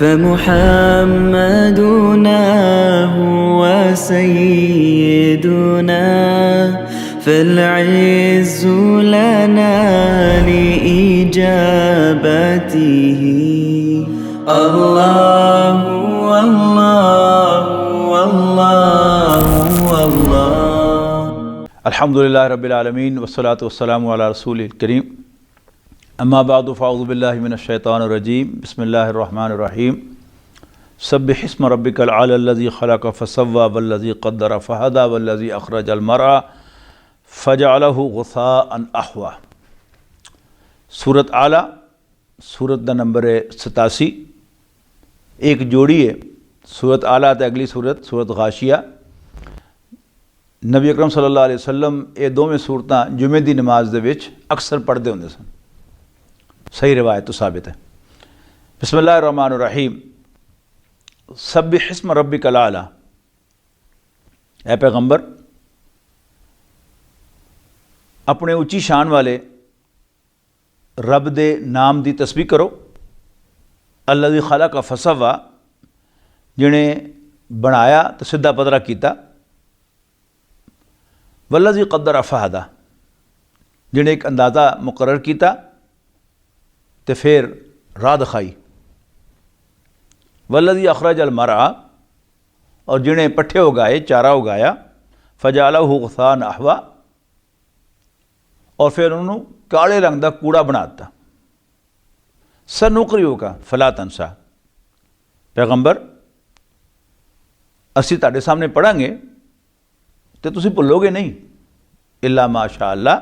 فمحمدنا هو سيدنا فالعز لنا لإجابته الله والله والله والله अल्हम्दुलिल्लाह रब्बिल आलमीन वस्सलातु वस्सलामु अला रसूलिल करीम अम्मा बादु फ़अऊज़ु बिल्लाहि मिनश शैतानिर रजीम बिस्मिल्लाहिर रहमानिर रहीम सब्बिहिस्म रब्बिकल आलल्लज़ी खलक़ फसव्वा वल्लज़ी क़द्दर फ़हदा वल्लज़ी अख़रजल मरअ फ़जअलहु गुसाअन अहवा। सूरत आला सूरत दा नंबर है 87। एक जोड़ी है सूरत आला ते अगली सूरत सूरत गाशिया। नबी अकरम सल्लल्लाहु अलैहि वसल्लम ये दोवें सूरतां जुमे दी नमाज दे विच अक्सर पढ़ते होंदे सन। सही रिवायत तो साबित है। बिस्मिल्लाहिर रहमानिर रहीम सब्बिहिस्म रब्बिकल आला। ऐ पैगंबर अपने ऊंची शान वाले रब दे नाम दी तस्बीह करो। अल्लज़ी खलक़ फसव्वा, जिन्हें बनाया तो सीधा पदरा किया। वल्लज़ी क़द्दर फ़हदा, जिन्हें एक अंदाज़ा मुकर्रर किया तो फिर राह दिखाई। वल्लज़ी अख़रजल मरअ, और जिन्हें पट्ठे उगाए चारा उगाया। फ़जअलहु गुसाअन अहवा, और फिर उन्होंने काले रंग का कूड़ा बनाता। सनुक़रिउका फ़ला तंसा, पैगंबर असी तुहाडे सामने पढ़ांगे तो तुसी भुलोगे नहीं। इल्ला माशा अल्लाह,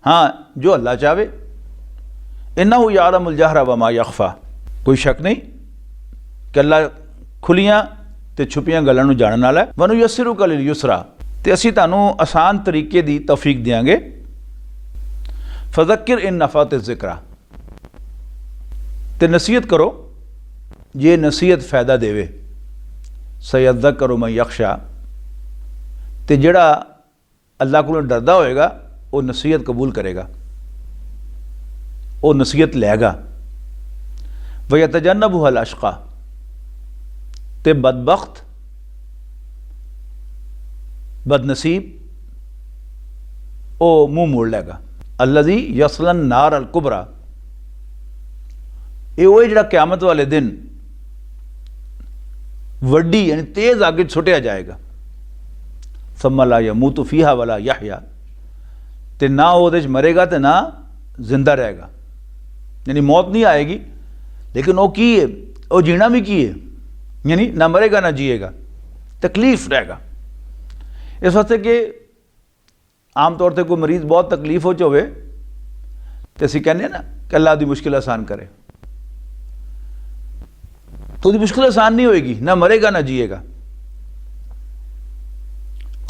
हाँ जो अल्लाह चाहे। इन्नहु यालमुल जहरा व मा यख़फ़ा, कोई शक नहीं कि अल्लाह खुलियां ते छुपियां गल्लां नूं जानन वाला है। वनुयस्सिरुका लिल युसरा, ते असी तुहानूं आसान तरीके दी तौफीक देंगे। फ़ज़क्किर इन नफ़अत ज़िक्रा, ते नसीहत करो ये नसीहत फ़ायदा देवे। सयज़्ज़करु मन यख़शा, ते जिहड़ा अल्लाह को डरदा होएगा वो नसीहत कबूल करेगा, वो नसीहत लेगा। वयतजन्नबुहल अशक़ा, ते बदबख्त बदनसीब ओ मुँह मोड़ लेगा। अल्लज़ी यस्लन नार अल कुबरा, ये वो जिहड़ा क़यामत वाले दिन वड्डी यानी तेज़ आग सुटिया जाएगा। सम्मा ला यमूतु फ़ीहा वला यहया, ते ना वो मरेगा तो ना जिंदा रहेगा। यानी मौत नहीं आएगी, लेकिन वो की है, वो जीना भी की है, यानी ना मरेगा ना जिएगा, तकलीफ रहेगा। इस वास्ते कि आम तौर पर कोई मरीज़ बहुत तकलीफ हो जाए तो असीं कहने ना कि अल्लाह दी मुश्किल आसान करे, तो उसकी मुश्किल आसान नहीं होएगी, ना मरेगा ना जिएगा।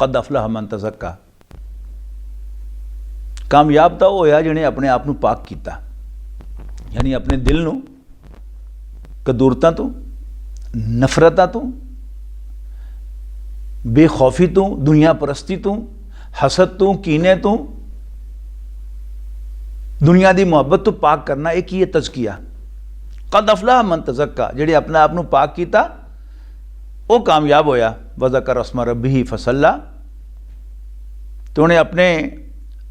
क़द अफ़लह मन तज़क्का, कामयाब तो होया जिन्हें अपने आप को पाक किया, यानी अपने दिल नूं कदूरतां तो, नफरतां तो, बेखौफी तो, दुनिया परस्ती तो, हसद तो, कीने तो, दुनिया की मुहब्बत तो पाक करना, एक ही है तज़किया। क़द अफ़लह मन तज़क्का, जिहड़े अपने आप को पाक किया वो कामयाब होया। वज़कर अस्मा रब्बिही फ़सल्ला, तो उन्हें अपने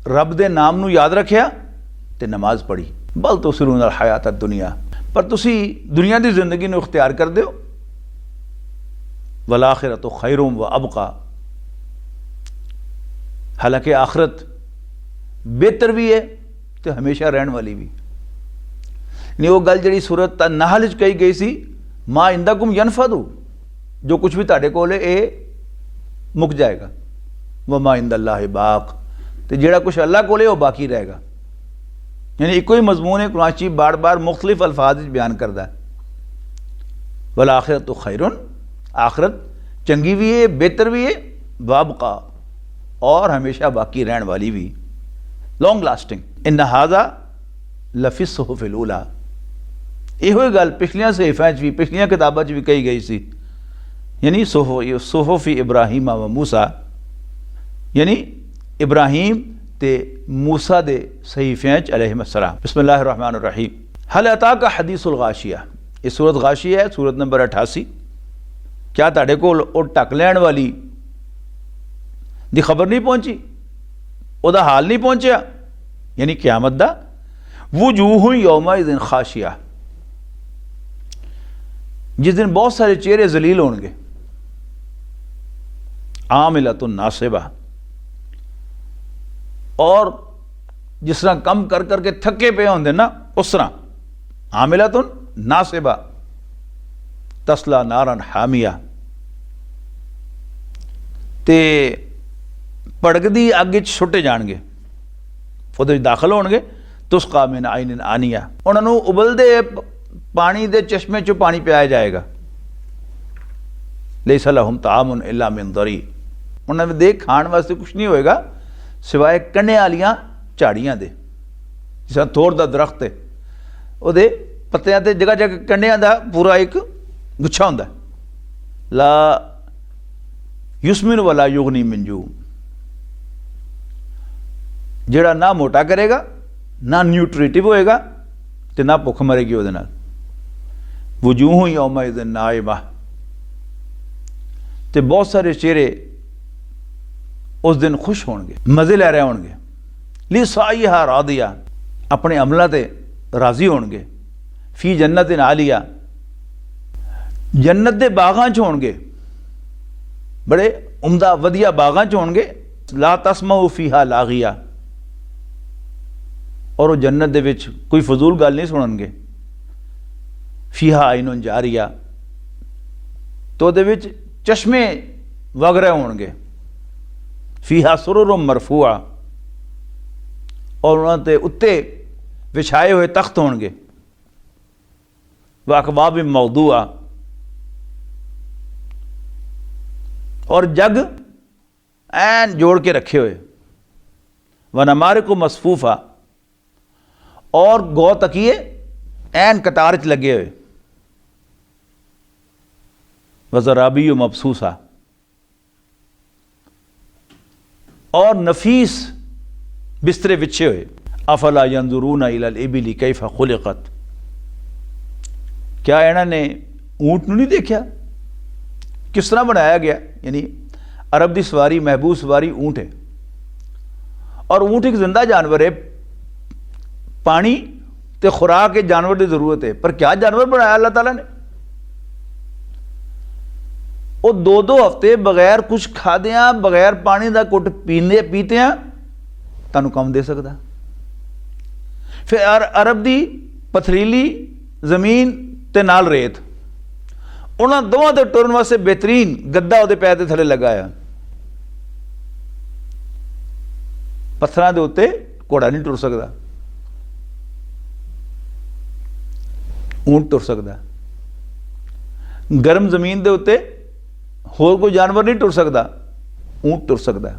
रब दे नाम नूं याद रखिया तो नमाज पढ़ी। बल तुसिरूनल हयात दुनिया, पर तुसी दुनिया की जिंदगी नूं इख्तियार कर दो। वल आखिरतु खैरुम व अबका, हालांकि आखिरत बेहतर भी है तो हमेशा रहने वाली भी नहीं। वो गल जी सूरत नहल च कही गई सी, मा इंदकुम यनफदु, जो कुछ भी तुहाडे कोल है ये मुक जाएगा। व मा इंदल्लाहि बाक, तो जिहड़ा कुछ अल्लाह कोल है वो बाकी रहेगा। यानी एक ही मजमून है, कुरान शरीफ बार बार मुख्तलिफ अल्फाज बयान करता है। वल आखिरतु खैरुन, आखिरत चंगी भी है, बेहतर भी है। वाबका, और हमेशा बाकी रहने वाली भी, लॉन्ग लास्टिंग। इन्ना हाज़ा लफ़ी सुहुफ़िल ऊला, यो गल पिछलियां सहीफ़ां भी, पिछलियां किताबां भी कही गई सी। यानी सुहुफ़ी इब्राहीम व मूसा, यानी इब्राहीम ते मूसा दे सहीफ़ियां अलैहिस्सलाम। बिस्मिल्लाहिर रहमानिर रहीम। हल अताका हदीसुल गाशिया, ये सूरत गाशी है, सूरत नंबर 88। क्या तुहाडे कोल वो ढक लैण वाली दी खबर नहीं पहुंची, उहदा हाल नहीं पहुंचया, यानी क़यामत दा। वुजूह यौमइज़िन खाशिया, जिस दिन बहुत सारे चेहरे जलील होंगे। आमिलतुन नासिबा, और जिस तरह कम कर करके थके पे होंगे ना, उस तरह आमिलतुन नासिबा तस्ला नारन हामिया, ते भड़कदी अग च सुटे जाएंगे, वो दाखिल होंगे। तुस्का मिन आइन आनिया, उन्होंने उबलते पानी के चश्मे चो पानी पियाया जाएगा। लैसा लहुम तामुन इल्ला मिन दरी, उन्होंने देख खाण वास्ते कुछ नहीं होएगा सिवाय कंढे वालियां झाड़ियां दे। जिस तरह थोड़ का दरख्त है, वो पत्तियां ते जगह जगह कंढियां का पूरा एक गुच्छा होंदा। ला युस्मिन वाला युगनी मिनजू, जिहड़ा ना मोटा करेगा, ना न्यूट्रिटिव होएगा, तो ना भुख मरेगी उहदे नाल। वजूह यौमइज़िन नाइमा, तो बहुत सारे चेहरे उस दिन खुश होंगे, मज़े लै रहे होंगे। ली साइहा रादिया, अपने अमलों से राजी होंगे। फी जन्नत आलिया, जन्नत के बागां च होंगे, बड़े उमदा वधिया बागां च होंगे। ला तस्मऊ फीहा लागिया, और वो जन्नत दे विच कोई फजूल गल नहीं सुननगे। फीहा आइनुन जारिया, तो दे विच चश्मे वग रहे होंगे। फीहा सुरुरुम मरफूआ, और उन्होंने उत्ते विछाए हुए तख्त होंगे। व अकवाब मौदूआ, और जग ऐन जोड़ के रखे हुए। व नमारे को मसफूफा, और गौ तकिए ऐन कतार च लगे हुए। वज़राबी मबसूसा, और नफीस बिस्तरे बिछे हुए। अफला यंजुरून इलल इबिली कैफ़ खुलिक़त, क्या इन्होंने ऊँट नहीं देखा किस तरह बनाया गया। यानी अरब की सवारी, महबूब सवारी ऊँट है, और ऊँट एक जिंदा जानवर है। पानी तो खुराक के जानवर की जरूरत है, पर क्या जानवर बनाया अल्लाह ताला ने। वो 2-2 हफ्ते बगैर कुछ खाद्या, बगैर पानी का घुट पीते तुहानू कम दे सकता। फिर अरब की पथरीली जमीन ते नाल रेत, उन्होंने दोवां दे टुरन वास्ते बेहतरीन गद्दा उहदे पैर दे थले लगाया। पत्थरां दे उत्ते घोड़ा नहीं टुर सकता, ऊंट टुर सकता। गर्म जमीन दे उत्ते होर कोई जानवर नहीं टुर सकता, ऊंट टुर सकता।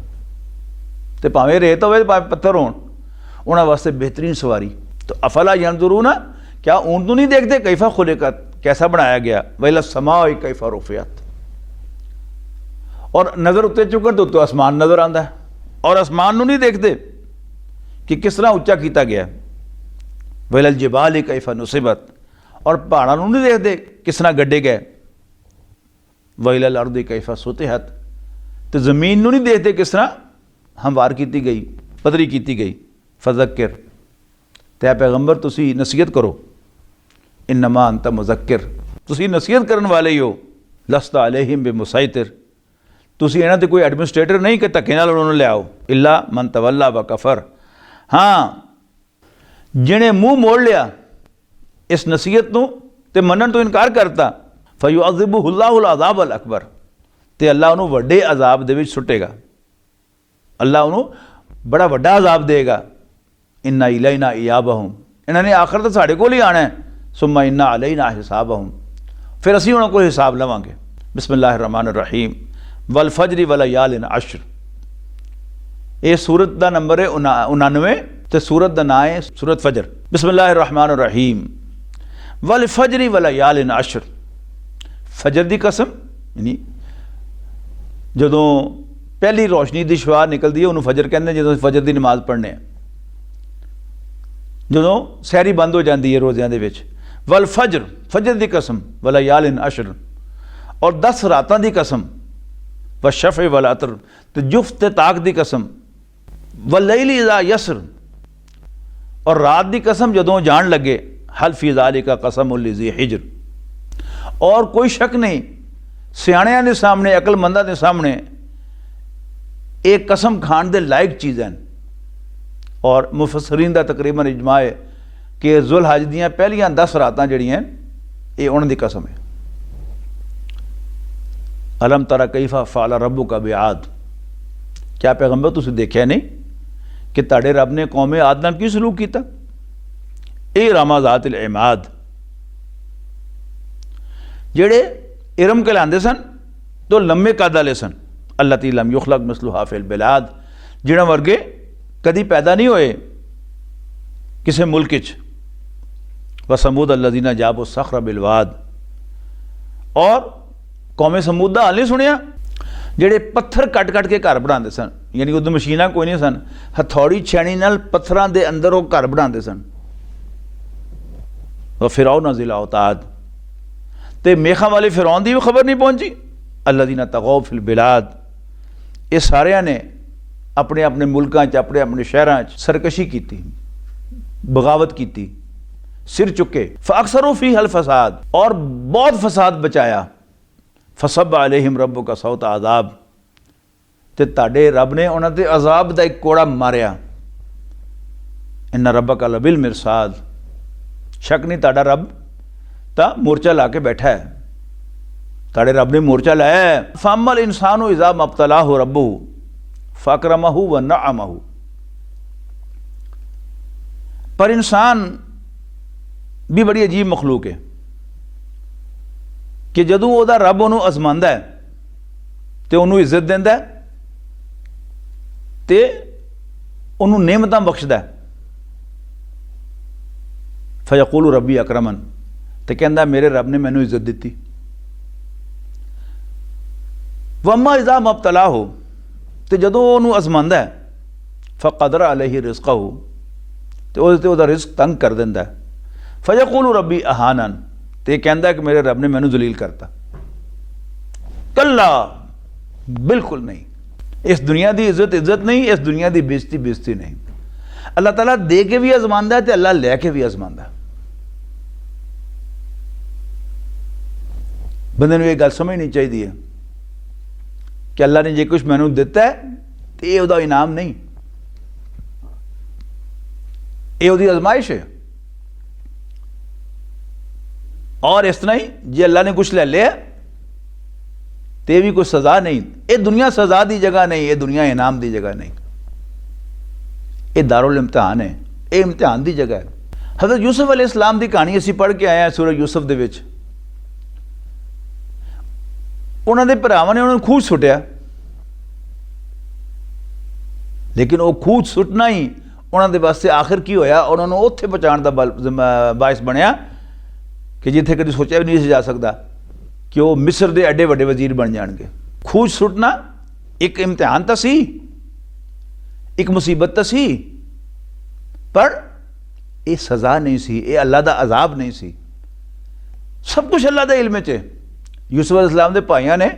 तो भावें रेत होवे, भावें पत्थर होण, उन्हां वास्ते बेहतरीन सवारी। तो अफला यंजुरून, क्या ऊंट नूं नहीं देखते कैफा खुलिक़त, कैसा बनाया गया। वैला समाई कैफा रुफ़ियत, और नज़र उत्ते चुकन तो आसमान नज़र आता है, और आसमान नूं नहीं देखते कि किस तरह उच्चा किया गया। वैलल जिबाल कैफा नुसिबत, और पहाड़ों नूं नहीं देखते किस तरह गड्ढे गए। वैलल अर्दी कैफा सुतिहत, तो जमीन नूं नहीं देखते किस तरह हमवार की गई, पदरी की गई। फज़क्किर, ते पैगंबर तुसी नसीहत करो। इन्नमा अंत मुज़क्किर, तुसी नसीहत करने वाले ही हो। लस्ता अलैहिम बिमुसैतिर, तुसी इन्हां ते कोई एडमिनिस्ट्रेटर नहीं कि धक्के नाल उन्होंने ले आओ। इल्ला मन तवल्ला व कफर, हाँ जिन्हें मुँह मोड़ लिया इस नसीहत नूं ते मनन तो इनकार करता। फयुअज़िबुहुल्लाहुल अज़ाबल अकबर, ते अल्लाह उन्होंने वड्डे अजाब दे विच सुटेगा। अल्लाह उन्होंने बड़ा वड्डा अजाब देगा। इन्ना इलैना इयाबहुम, इन्होंने आखिर तो साढ़े कोल ही आना है। सुम्मा इन्ना अलैना हिसाबहुम, फिर असीं उन्होंने कोल हिसाब लवांगे। बिस्मिल्लाहिर्रहमानिर्रहीम। वल फजरी वल यालिन अश्र, ये सूरत का नंबर है 99, तो सूरत का नाम है सूरत फजर। बिस्मिल्लाहिर्रहमानिर्रहीम। वल फजरी वल यालिन अश्र, फजर की कसम, यानी जदों पहली रोशनी की शुआर निकलती है उन्होंने फजर कहते हैं, जो फजर की नमाज पढ़ने। जदों सहरी बंद हो जाती है रोज़ियां दे विच। वल फजर, फजर दी कसम, वलयालिन अशर, और 10 रातां दी कसम, व शफ़े वल अतर, ते जुफ्त ते ताक दी कसम, वल्लैली इज़ा यसर, और रात दी कसम जदों जान लगे, हल फी ज़ालिका कसमुल लिज़ी हिज्र, और कोई शक नहीं सियाणियां दे सामने, अकलमंदां दे सामने एक कसम खाण दे लायक चीज़ है। और मुफस्सरीन दा तकरीबन इजमा है कि जुल हज दियां पहलियां 10 रातां जड़ियां ये उन्हां दी कसम है। अलम तरा कैफा फ़अल रब्बुका बिआद, क्या पैगंबर तुसीं देखिया नहीं कि तुहाडे रब ने कौमे आद नाल की सलूक कीता। ए रामा ज़ातिल इमाद, जेड़े इरम कहलांदे सन तो लम्बे कद वाले सन, अल्लती लम युखलक मिसलुहा फिल बिलाद, जिन्हां वर्गे कदी पैदा नहीं होए किसी मुल्क च। व समूद अल्लज़ीना जाबु सखरा बिलवाद, और कौमे समूद दा हाल नहीं सुनिया जेड़े पत्थर कट कट के घर बनाते सन, यानी उदों मशीनां कोई नहीं सन, हथौड़ी छैनी नाल पत्थरां दे अंदर वो घर बनाते सन। व फिरौन ज़िल औताद, ते मेखा वाले फिरौन दी भी खबर नहीं पहुंची। अल्लज़ीना तगौ फिल बिलाद, ये सारिया ने अपने अपने मुल्कां च, अपने अपने शहरां च सरकशी की, बगावत की, सिर चुके। फ़अक्सरू फ़ीहा अल फ़साद, और बहुत फसाद बचाया। फसब अलैहिम रब्बुका सौत अज़ाब, ते ताडे रब ने उन्हां ते अज़ाब दा एक कोड़ा मारिया। इन्ना रब्बका लबिल मिरसाद, शक नहीं ताडा रब ता मोर्चा ला के बैठा है, ताड़े रब ने मोर्चा लाया है। फ़अम्मल इंसानु इज़ा मब्तलाहु रब्बुहु फ़अकरमहु व नअमहु, पर इंसान भी बड़ी अजीब मखलूक है कि जदों ओदा रब उन्होंने आजमांदा है तो उन्होंने इज्जत देंदा है ते उन्होंने नेमतां बख्शदा है। फयक़ूलु रब्बी अकरमन, तो कहंदा मेरे रब ने मैनू इज्जत दी। वम्मा इज़ा मब्तलाहु, तो जदों उन्होंने आजमांदा है, फ़क़दर अलैहि रिज़क़हु, तो उहदे ते उहदा रिज़्क तंग कर दिंदा है। फयक़ूलु रब्बी अहानन, तो कहता है कि मेरे रब ने मैनू जलील करता। कल्ला, बिल्कुल नहीं, इस दुनिया की इज्जत इज्जत नहीं, इस दुनिया की बेइज्जती बेइज्जती नहीं। अल्लाह ताला दे के भी आजमांदा है तो अल्लाह लैके भी आजमांदा। बंदे नूं ये गल समझनी चाहिए कि अल्लाह ने जो कुछ मैनू दिता है तो ये उहदा इनाम नहीं, ये उहदी आजमाइश है। और इस तरह ही जे अल्लाह ने कुछ ले लिया तो भी कोई सज़ा नहीं। ये दुनिया सज़ा की जगह नहीं, ये दुनिया इनाम की जगह नहीं, ये दारुल इम्तिहान है, ये इम्तिहान की जगह है। हज़रत यूसुफ अलैहिस्सलाम की कहानी असीं पढ़ के आए हैं सूरह यूसुफ दे विच। उन्होंने भरावां ने उन्होंने खूह सुटिया, लेकिन वो खूह सुटना ही उन्होंने वास्ते आखिर की होया, उन्होंने उत्थे पहुँचाने का बायस बनया कि जिथे कभी सोचा भी नहीं जा सकता कि वो मिस्र के एडे वड्डे वजीर बन जाएंगे। खूह सुटना एक इम्तिहान तो सी, एक मुसीबत तो सी, पर यह सज़ा नहीं सी, ये अल्लाह का अजाब नहीं सी। सब कुछ अल्लाह के इल्म च। यूसुफ अलैहिस्सलाम के भाइयों ने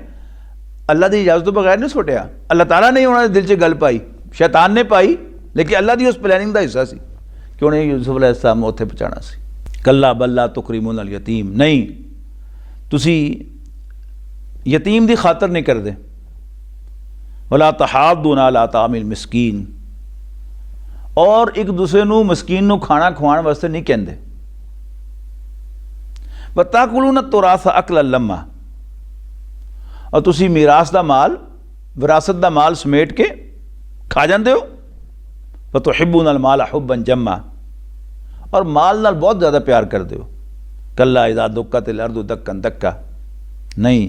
अल्लाह की इजाजत तो बगैर नहीं सुटिया, अल्लाह ताला ने उन्होंने दिल च गल पाई, शैतान ने पाई, लेकिन अल्लाह की उस प्लैनिंग का हिस्सा सी कि उन्हें यूसुफ अलैहिस्सलाम उत्थे पहुँचाना सी। कल्ला बल्ला तुकरीमुन अल यतीम, नहीं तुसी यतीम की खातर नहीं करते। वला तहादूना अला तामिल मिस्कीन, और एक दूसरे नू मस्कीन नू खाना खवाने वास्ते नहीं कहते। वताकुलून तुरासा अकल लम्मा, और तुसी मीरास का माल, विरासत का माल समेट के खा जाते हो। वतुहिब्बून अल माल हुब्बन जम्मा, और माल नाल बहुत ज़्यादा प्यार करते हो। कल्ला इज़ा दुक्कतिल अर्दु दक्कन दक्का, नहीं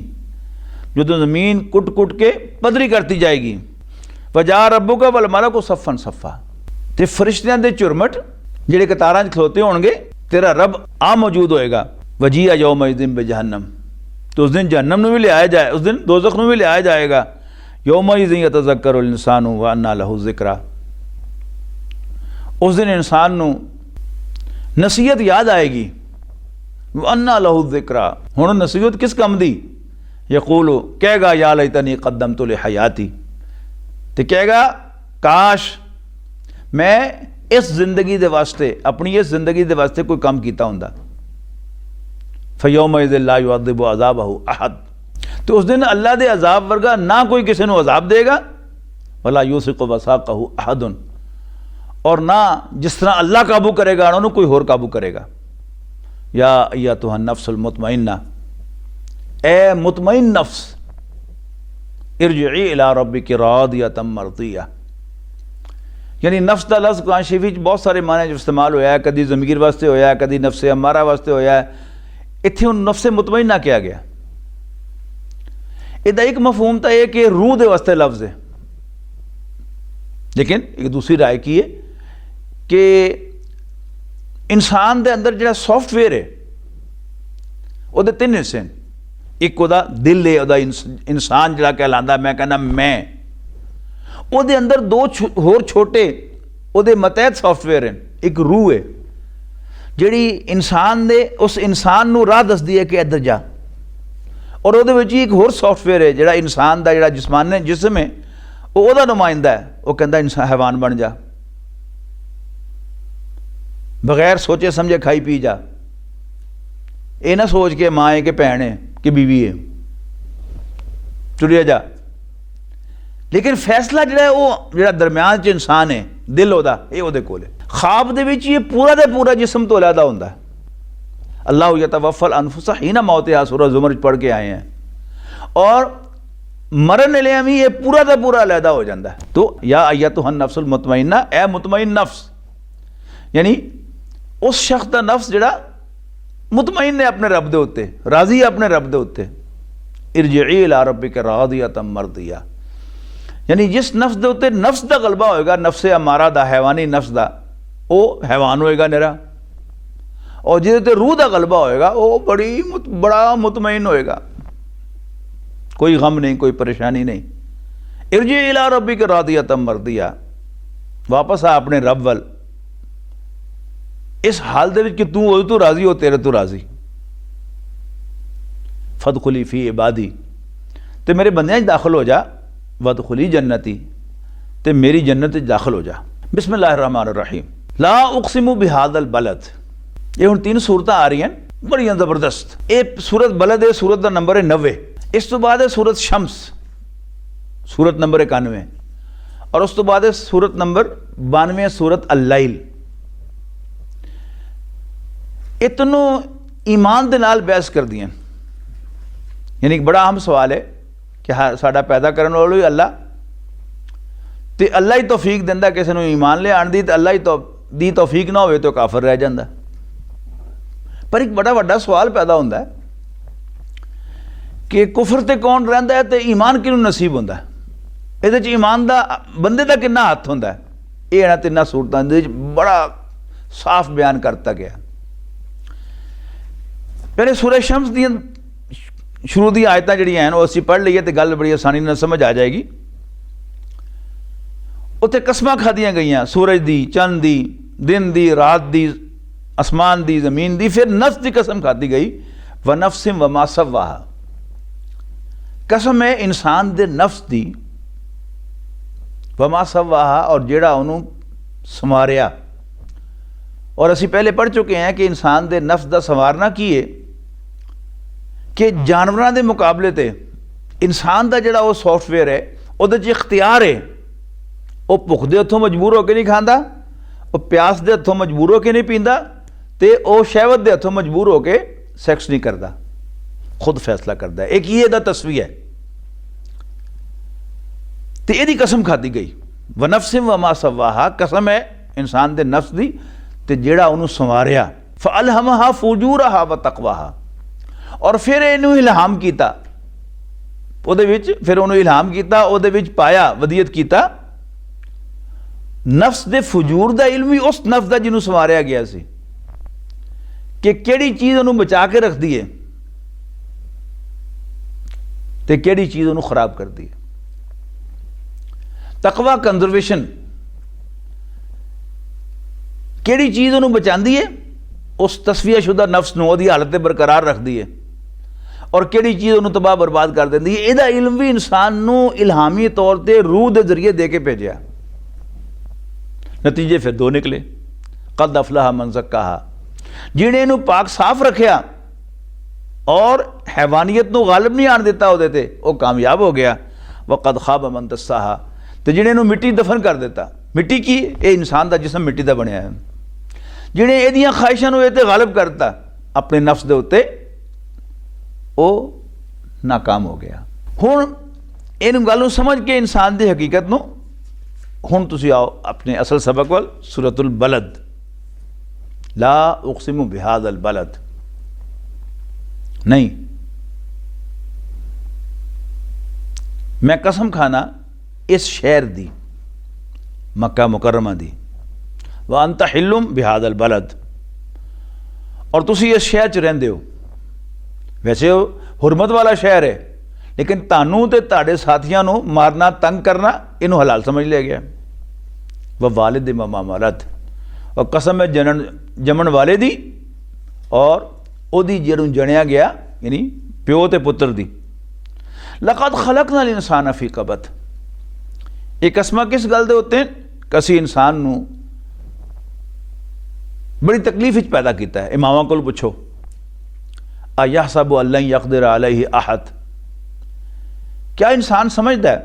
जो तो ज़मीन कुट कुट के पदरी करती जाएगी। वजा रब्बुका वल मलकु सफ़न सफ़ा, ते फरिश्तियां दे झुरमट जिहड़े कतारां च खलोते होणगे, तेरा रब आ मौजूद होएगा। वजीआ यौमइज़िन बिजहन्नम, तो उस दिन जहन्नम में भी लियाया जाए, उस दिन दोज़ख में भी लियाया जाएगा। यौमइज़िन यतज़क्करुल इंसानु व अन्ना लहु ज़िक्रा, उस दिन इंसान नू नसीहत याद आएगी अन्ना लहू ज़िक्रा, हुण नसीहत किस काम दी? यकूल कहेगा या लैतनी कद्दमतु लिहयाती, तो कहेगा काश मैं इस जिंदगी दे वास्ते, अपनी इस जिंदगी दे वास्ते कोई काम कीता हुंदा। फयौमइज़िन ला युअज़्ज़िबु अज़ाबहु अहद, तो उस दिन अल्लाह दे अजाब वर्गा ना कोई किसी को अजाब देगा, वला यूसिक़ु वसाक़हु अहदुन, और ना जिस तरह अल्लाह काबू करेगा उन्होंने कोई होर काबू करेगा। या अय्यतुहन नफ्सुल मुतमइन्ना, ए मुतमइन नफ्स, इरजिई इला रब्बिकी रादियतम मर्दिया। यानी नफ्स का लफ्ज़ कुरान शरीफ बहुत सारे माने इस्तेमाल होया है, कभी ज़मीर वास्ते होया है, कभी नफ्से अमारा वास्ते होया है, इत्थे हुण नफ्से मुतमइन्ना किया गया। इहदा एक मफहूम तो यह कि रूह दे वास्ते लफ्ज़ है, लेकिन एक दूसरी राय की है कि इंसान दे अंदर जिहड़ा सॉफ्टवेयर है उहदे तीन हिस्से हैं। एक उहदा दिल है, उहदा इंसान जिहड़ा कहलांदा, मैं कहना मैं, उहदे अंदर दो होर छोटे उहदे मतहत सॉफ्टवेयर हैं। एक रूह है जिहड़ी इंसान दे उस इंसान नूं राह दसदी है कि इधर जा, और उहदे विच एक होर सॉफ्टवेयर है जिहड़ा इंसान दा जिहड़ा जिस्मानी जिस्म है वो उहदा नुमाइंदा है, वो कहंदा इंसान हैवान बन जा, बगैर सोचे समझे खाई पी जा, ये ना सोच के माँ है कि भैन है कि बीवी है, चुरिया जा। लेकिन फैसला जिहड़ा है वो जिहड़ा दरम्यान च इंसान है, दिल उहदा, ये उहदे कोल है। ख्वाब दे विच ये पूरा दा पूरा जिस्म तो अलहदा हुंदा है। अल्लाह यतवफ़्फ़ल अनफुसा हीना मौतिहा सूरह ज़ुमर पढ़ के आए हैं, और मरन वाले भी ये पूरा का पूरा अलहदा हो जाता है। तो या अय्यतुहन नफ्सुल मुतमइन्ना, ए मुतमइन नफ्स, यानी उस शख्स का नफ्स जिहड़ा मुतमइन है अपने रब दे उत्ते, राजी है अपने रब दे उत्ते। इरजिई इला रब्बिका रादियतम मर्दिया, यानी जिस नफ्स दे उत्ते नफ्स का गलबा होएगा, नफ्से अमारा दा, हैवानी नफ्स का, वो हैवान होएगा निरा, और जिहदे रूह का गलबा होएगा वो बड़ा मुतमइन होएगा, कोई गम नहीं, कोई परेशानी नहीं। इरजिई इला रब्बिका रादियतम मर्दिया, वापस आ अपने रब वल, इस हाल दे विच कि तू राजी हो, तेरे तो राजी। फदखुली फी इबादी, ते मेरे बंदियां दाखिल हो जा, वदखुली जन्नती, ते मेरी जन्नत दाखिल हो जा। बिस्मिल्लाहिर रहमानिर रहीम। ला उक़सिमु बिहादल बलद, ये हुण तीन सूरत आ रही हैं बड़िया जबरदस्त। ये सूरत बलद है, सूरत का नंबर है 90। इस तो बाद है सूरत शम्स, सूरत नंबर 91, और उस तो बाद है सूरत नंबर 92 सूरत अल-लैल। इतनों ईमान दे नाल बहस कर दियां। यानी एक बड़ा अहम सवाल है कि साडा पैदा करने वाला ही अल्लाह, तो अल्लाह ही तौफीक दिंदा किसी नूं ईमान ले आण दी, तो अल्लाह ही दी तौफीक ना होवे तो काफिर रह जांदा। पर एक बड़ा वड्डा सवाल पैदा होंदा है कि कुफर ते कौन रहिंदा है ते ईमान किनूं नसीब होंदा है। इहदे च ईमान दा बंदे दा किन्ना हत्थ होंदा है, ये इन्हां तिन्नां सूरतां दे विच बड़ा साफ बयान करता गया। पहले सूरह शम्स दी शुरू दी आयतां जिहड़ियां हैं वो असीं पढ़ लईए तो गल बड़ी आसानी नाल समझ आ जाएगी। उत्थे कसमां खादियां गईयां, सूरज दी, चंद दी, दिन दी, रात दी, आसमान दी, जमीन दी, फिर नफ्स की कसम खादी गई, व नफ्सिम व मा सव्वाहा, कसम है इंसान दे नफ्स दी, व मा सव्वाहा, और जेड़ा उन्हों संवारिया। और असी पहले पढ़ चुके हैं कि इंसान दे नफ्स का संवारना की है कि जानवरों के मुकाबले ते इंसान का जिहड़ा वो सॉफ्टवेयर है उहदे च इख्तियार है। वो भुख दे हथों मजबूर होकर नहीं खाता, वो प्यास दे हथों मजबूर होकर नहीं पींदा, ते वो शहवत दे हथों मजबूर होकर सैक्स नहीं करता, खुद फैसला करता है। एक ये दा तस्वीर है, तो यदी कसम खादी गई, व नफ्सिम व मा सव्वाहा, कसम है इंसान दे नफ्स दी ते जेड़ा उन्होंने संवारिया। फअलहमहा फुजूरहा व तकवाहा, और फिर इनू इल्हाम किया, फिर उन्होंने इल्हाम किया, उहदे विच पाया, वदियत किया नफ्स दे फजूर दा इल्म भी उस नफ्स दा जिन्हों संवारिया गया सी कि केड़ी चीज़ उन्होंने बचा के रख दी है ते केड़ी चीज़ उन्होंने खराब कर दी है। तकवा कंजरवेशन, केड़ी चीज़ उन्होंने बचाती है उस तस्वीरशुदा नफ्स नूं उहदी हालत ते बरकरार रखदी है और किहड़ी चीज़ उन्होंने तबाह बर्बाद कर देंदी है। इहदा इल्म भी इंसान नूं इल्हामी तौर पर रूह के जरिए दे के भेजा। नतीजे फिर दो निकले, कद अफलाह मन ज़क्काहा, जिहने इहनूं पाक साफ रखिया और हैवानियत नूं गालिब नहीं आण दिता उहदे ते, वो कामयाब हो गया। व कद खाब मन दस्साहा, तो जिहने इहनूं मिट्टी दफन कर दिता। मिट्टी की, ये इंसान का जिसम मिट्टी का बनया है। जिहने इहदियां ख्वाहिशां नूं इह ते गालिब करता अपने नफ्स दे उत्ते, वो नाकाम हो गया। हुण इन गल नूं समझ के इंसान की हकीकत नूं हुण तुसीं आओ अपने असल सबक वल, सूरतुल बलद, ला उक़सिमु बिहाज़ल बलद। नहीं, मैं कसम खाना इस शहर दी, मक्का मुकर्रमा दी, व अंत हिल्लुम बिहाज़ल बलद, और तुसीं इस शहर च रहिंदे हो। वैसे वो हुरमत वाला शहर है, लेकिन तानू ते ताड़े साथियों नूं मारना, तंग करना, इनू हलाल समझ लिया गया। वह वालिद ममा वलद, और कसम है जमन वाले दी और ओदी जिहनूं जणिया गया, यानी प्यो ते पुत्र दी। लक़द खलक़नल इंसान फ़ी कबद, ये कसमा किस गल दे उत्ते कि असीं इंसान नूं बड़ी तकलीफ विच पैदा किया है। इमामां कोल पुछो, अयहसबु अल्लन यक़दिर अलैहि अहद, क्या इंसान समझदा है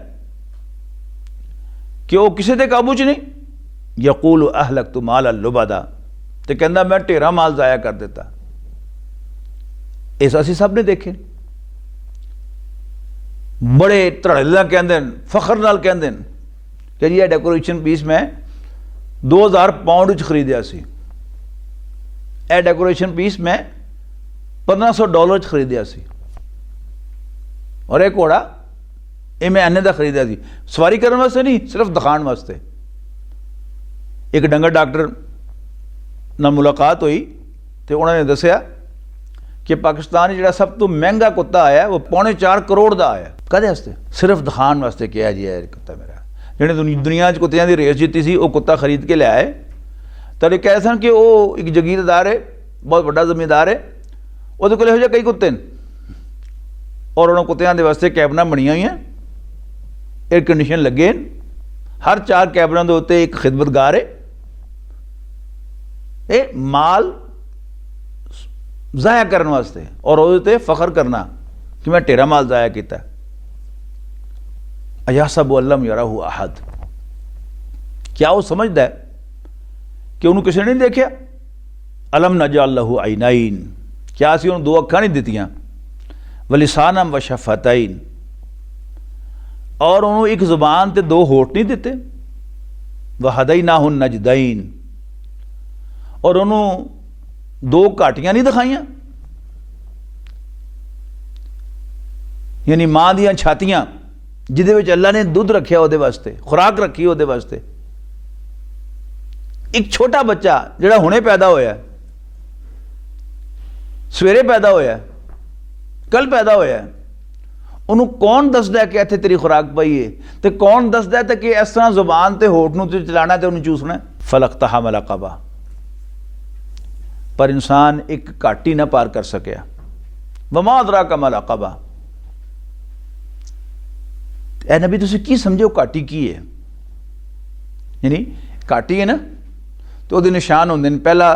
कि वो किसी के काबू च नहीं? यक़ूलु अहलकतु मालन लुबदा, तो कहंदा मैं ढेरा माल ज़ाया कर दिता। इस असीं सब ने देखे, बड़े धड़ल्ले नाल कहंदे ने, फखर नाल कहंदे ने कि जी डेकोरेशन पीस मैं 2000 पाउंड च खरीदिया सी, यह डेकोरेशन पीस मैं $1500 च खरीदिया सी, और एक घोड़ा ये मैं इन्ने का खरीदिया सी, सवारी करने वास्ते नहीं, सिर्फ दिखाने वास्ते। एक डंगर डॉक्टर नाल मुलाकात हुई तो उन्होंने दसिया कि पाकिस्तान जो सब तो महंगा कुत्ता आया वो 4.25 करोड़ का आया। कदे वास्ते? सिर्फ दिखाने वास्ते किया जी है कुत्ता मेरा। जिन्हें दुनिया कुत्तियां की रेस जीती सी, वो कुत्ता खरीद के लिया है। तो कह सन कि वो एक जगीरदार है, बहुत बड़ा जमींदार है, वो कोल इहो कई कुत्ते और उन्होंने कुत्तियां के वास्ते कैबना बनिया हुई, एयर कंडीशन लगे, हर 4 कैबनों के उत्ते एक खिदमतगार है। ये माल ज़ाया करने वास्ते और वो फखर करना कि मैं ढेरा माल ज़ाया किया। अयहसबु अल्लम यरहु अहद, क्या वो समझदा है कि उन्होंने किसी ने नहीं देखा? अलम नजअल लहू ऐनैन, क्या असीं उन्होंने 2 अखां नहीं दित्तियां, व लिसानम व शफ़तैन, और उन्होंने एक जुबान ते 2 होठ नहीं दिते, व हदैनाहु नजदैन, और उन्होंने 2 घाटियां नहीं दिखाइयां, यानी मां दियां छातियां जिहदे विच अल्लाह ने दुध रखिया उहदे वास्ते, खुराक रखी उहदे वास्ते। एक छोटा बच्चा जिहड़ा हुणे पैदा होया, सवेरे पैदा होया, कल पैदा होया, उन्होंने कौन दसदा है कि इत्थे तेरी खुराक पई है, तो कौन दसदा है कि इस तरह जुबान ते होठ नूं चलाना ते उन्हें चूसना। फलक़तहमल अक़बा, पर इंसान एक घाटी ना पार कर सकिया। वमा अदराका मल अक़बा, ए नबी तुसीं की समझो घाटी की है? यानी घाटी है ना, तो वो निशान होंगे ने, पहला,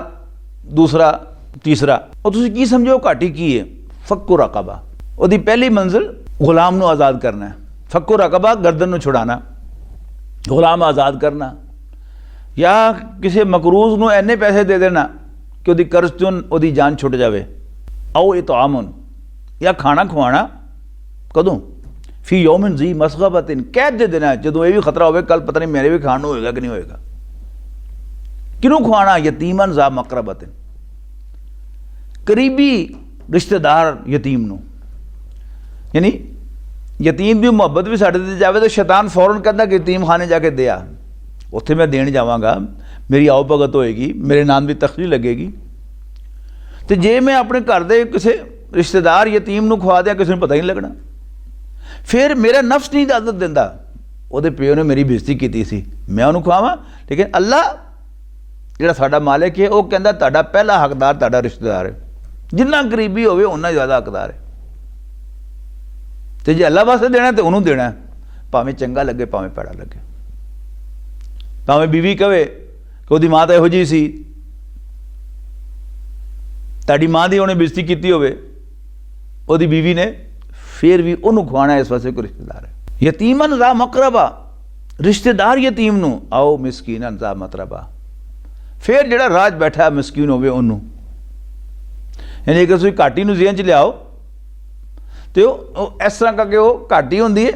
दूसरा, तीसरा, और तुसीं की समझो घाटी की है? फ़क्कु रक़बा, उसकी पहली मंजिल गुलाम नूं आज़ाद करना है। फ़क्कु रक़बा, गर्दन नूं छुड़ाना, गुलाम आज़ाद करना, या किसी मकरूज नूं इन्ने पैसे दे देना कि उसकी कर्ज चों उसकी जान छुट जाए। आओ ये तो आमन, या खाना खुआना कदों? फी यौमिन ज़ी मसग़बतिन, कैद दे देना जो ये भी खतरा हो कल पता नहीं मेरे भी खाना होएगा कि नहीं होएगा। किनों खुआना? यतीमन ज़ा मक़रबतिन, करीबी रिश्तेदार यतीम नूं, यानी यतीम की मुहब्बत भी साढ़े ते जाए तो शैतान फौरन कहता कि यतीम खाने जाके दे आ, उत्थे मैं देन जावांगा, मेरी आओ भगत होएगी, मेरे नाम की तखती लगेगी। तो जे मैं अपने घर दे किसी रिश्तेदार यतीम नूं खुआ दिया, किसी को पता ही नहीं लगना। फिर मेरा नफ्स नहीं इजाजत दिंदा, उहदे प्यो ने मेरी बेइज्जती की सी, मैं उन्होंने खुआवां, लेकिन अल्लाह ਜਿਹੜਾ ਸਾਡਾ ਮਾਲਿਕ ਹੈ ਉਹ ਕਹਿੰਦਾ ਤੁਹਾਡਾ ਪਹਿਲਾ ਹੱਕਦਾਰ ਤੁਹਾਡਾ ਰਿਸ਼ਤੇਦਾਰ ਹੈ, ਜਿੰਨਾ ਕਰੀਬੀ ਹੋਵੇ ਉਨਾ ਜ਼ਿਆਦਾ ਹੱਕਦਾਰ ਹੈ। ਤੇ ਜੇ ਅੱਲਾ ਵਾਸਤੇ ਦੇਣਾ ਤੇ ਉਹਨੂੰ ਦੇਣਾ, ਭਾਵੇਂ ਚੰਗਾ ਲੱਗੇ ਭਾਵੇਂ ਭੈੜਾ ਲੱਗੇ। ਭਾਵੇਂ ਬੀਵੀ ਕਵੇ ਕਿ ਉਹਦੀ ਮਾਂ ਤਾਂ ਇਹੋ ਜਿਹੀ ਸੀ, ਤੁਹਾਡੀ ਮਾਂ ਦੀ ਉਹਨੇ ਬੇਇੱਜ਼ਤੀ ਕੀਤੀ ਹੋਵੇ ਉਹਦੀ ਬੀਵੀ ਨੇ, ਫਿਰ ਵੀ ਉਹਨੂੰ ਖਵਾਉਣਾ ਇਸ ਵਾਸਤੇ ਕੋਈ ਰਿਸ਼ਤੇਦਾਰ ਹੈ। ਯਤੀਮਨ ਜ਼ਾ ਮਕਰਬਾ, ਰਿਸ਼ਤੇਦਾਰ ਯਤੀਮ ਨੂੰ, ਆਓ ਮਿਸਕੀਨਨ ਜ਼ਾ ਮਤਰਬਾ, ਫਿਰ ਜਿਹੜਾ ਰਾਜ ਬੈਠਾ ਮਿਸਕੀਨ ਹੋਵੇ ਉਹਨੂੰ। ਯਾਨੀ ਕਿ ਤੁਸੀਂ ਘਾਟੀ ਨੂੰ ਜ਼ਿਹਨ 'ਚ ਲਿਆਓ ਤੇ ਉਹ ਇਸ ਤਰ੍ਹਾਂ ਕਰਕੇ ਉਹ ਘਾਟੀ ਹੁੰਦੀ ਹੈ,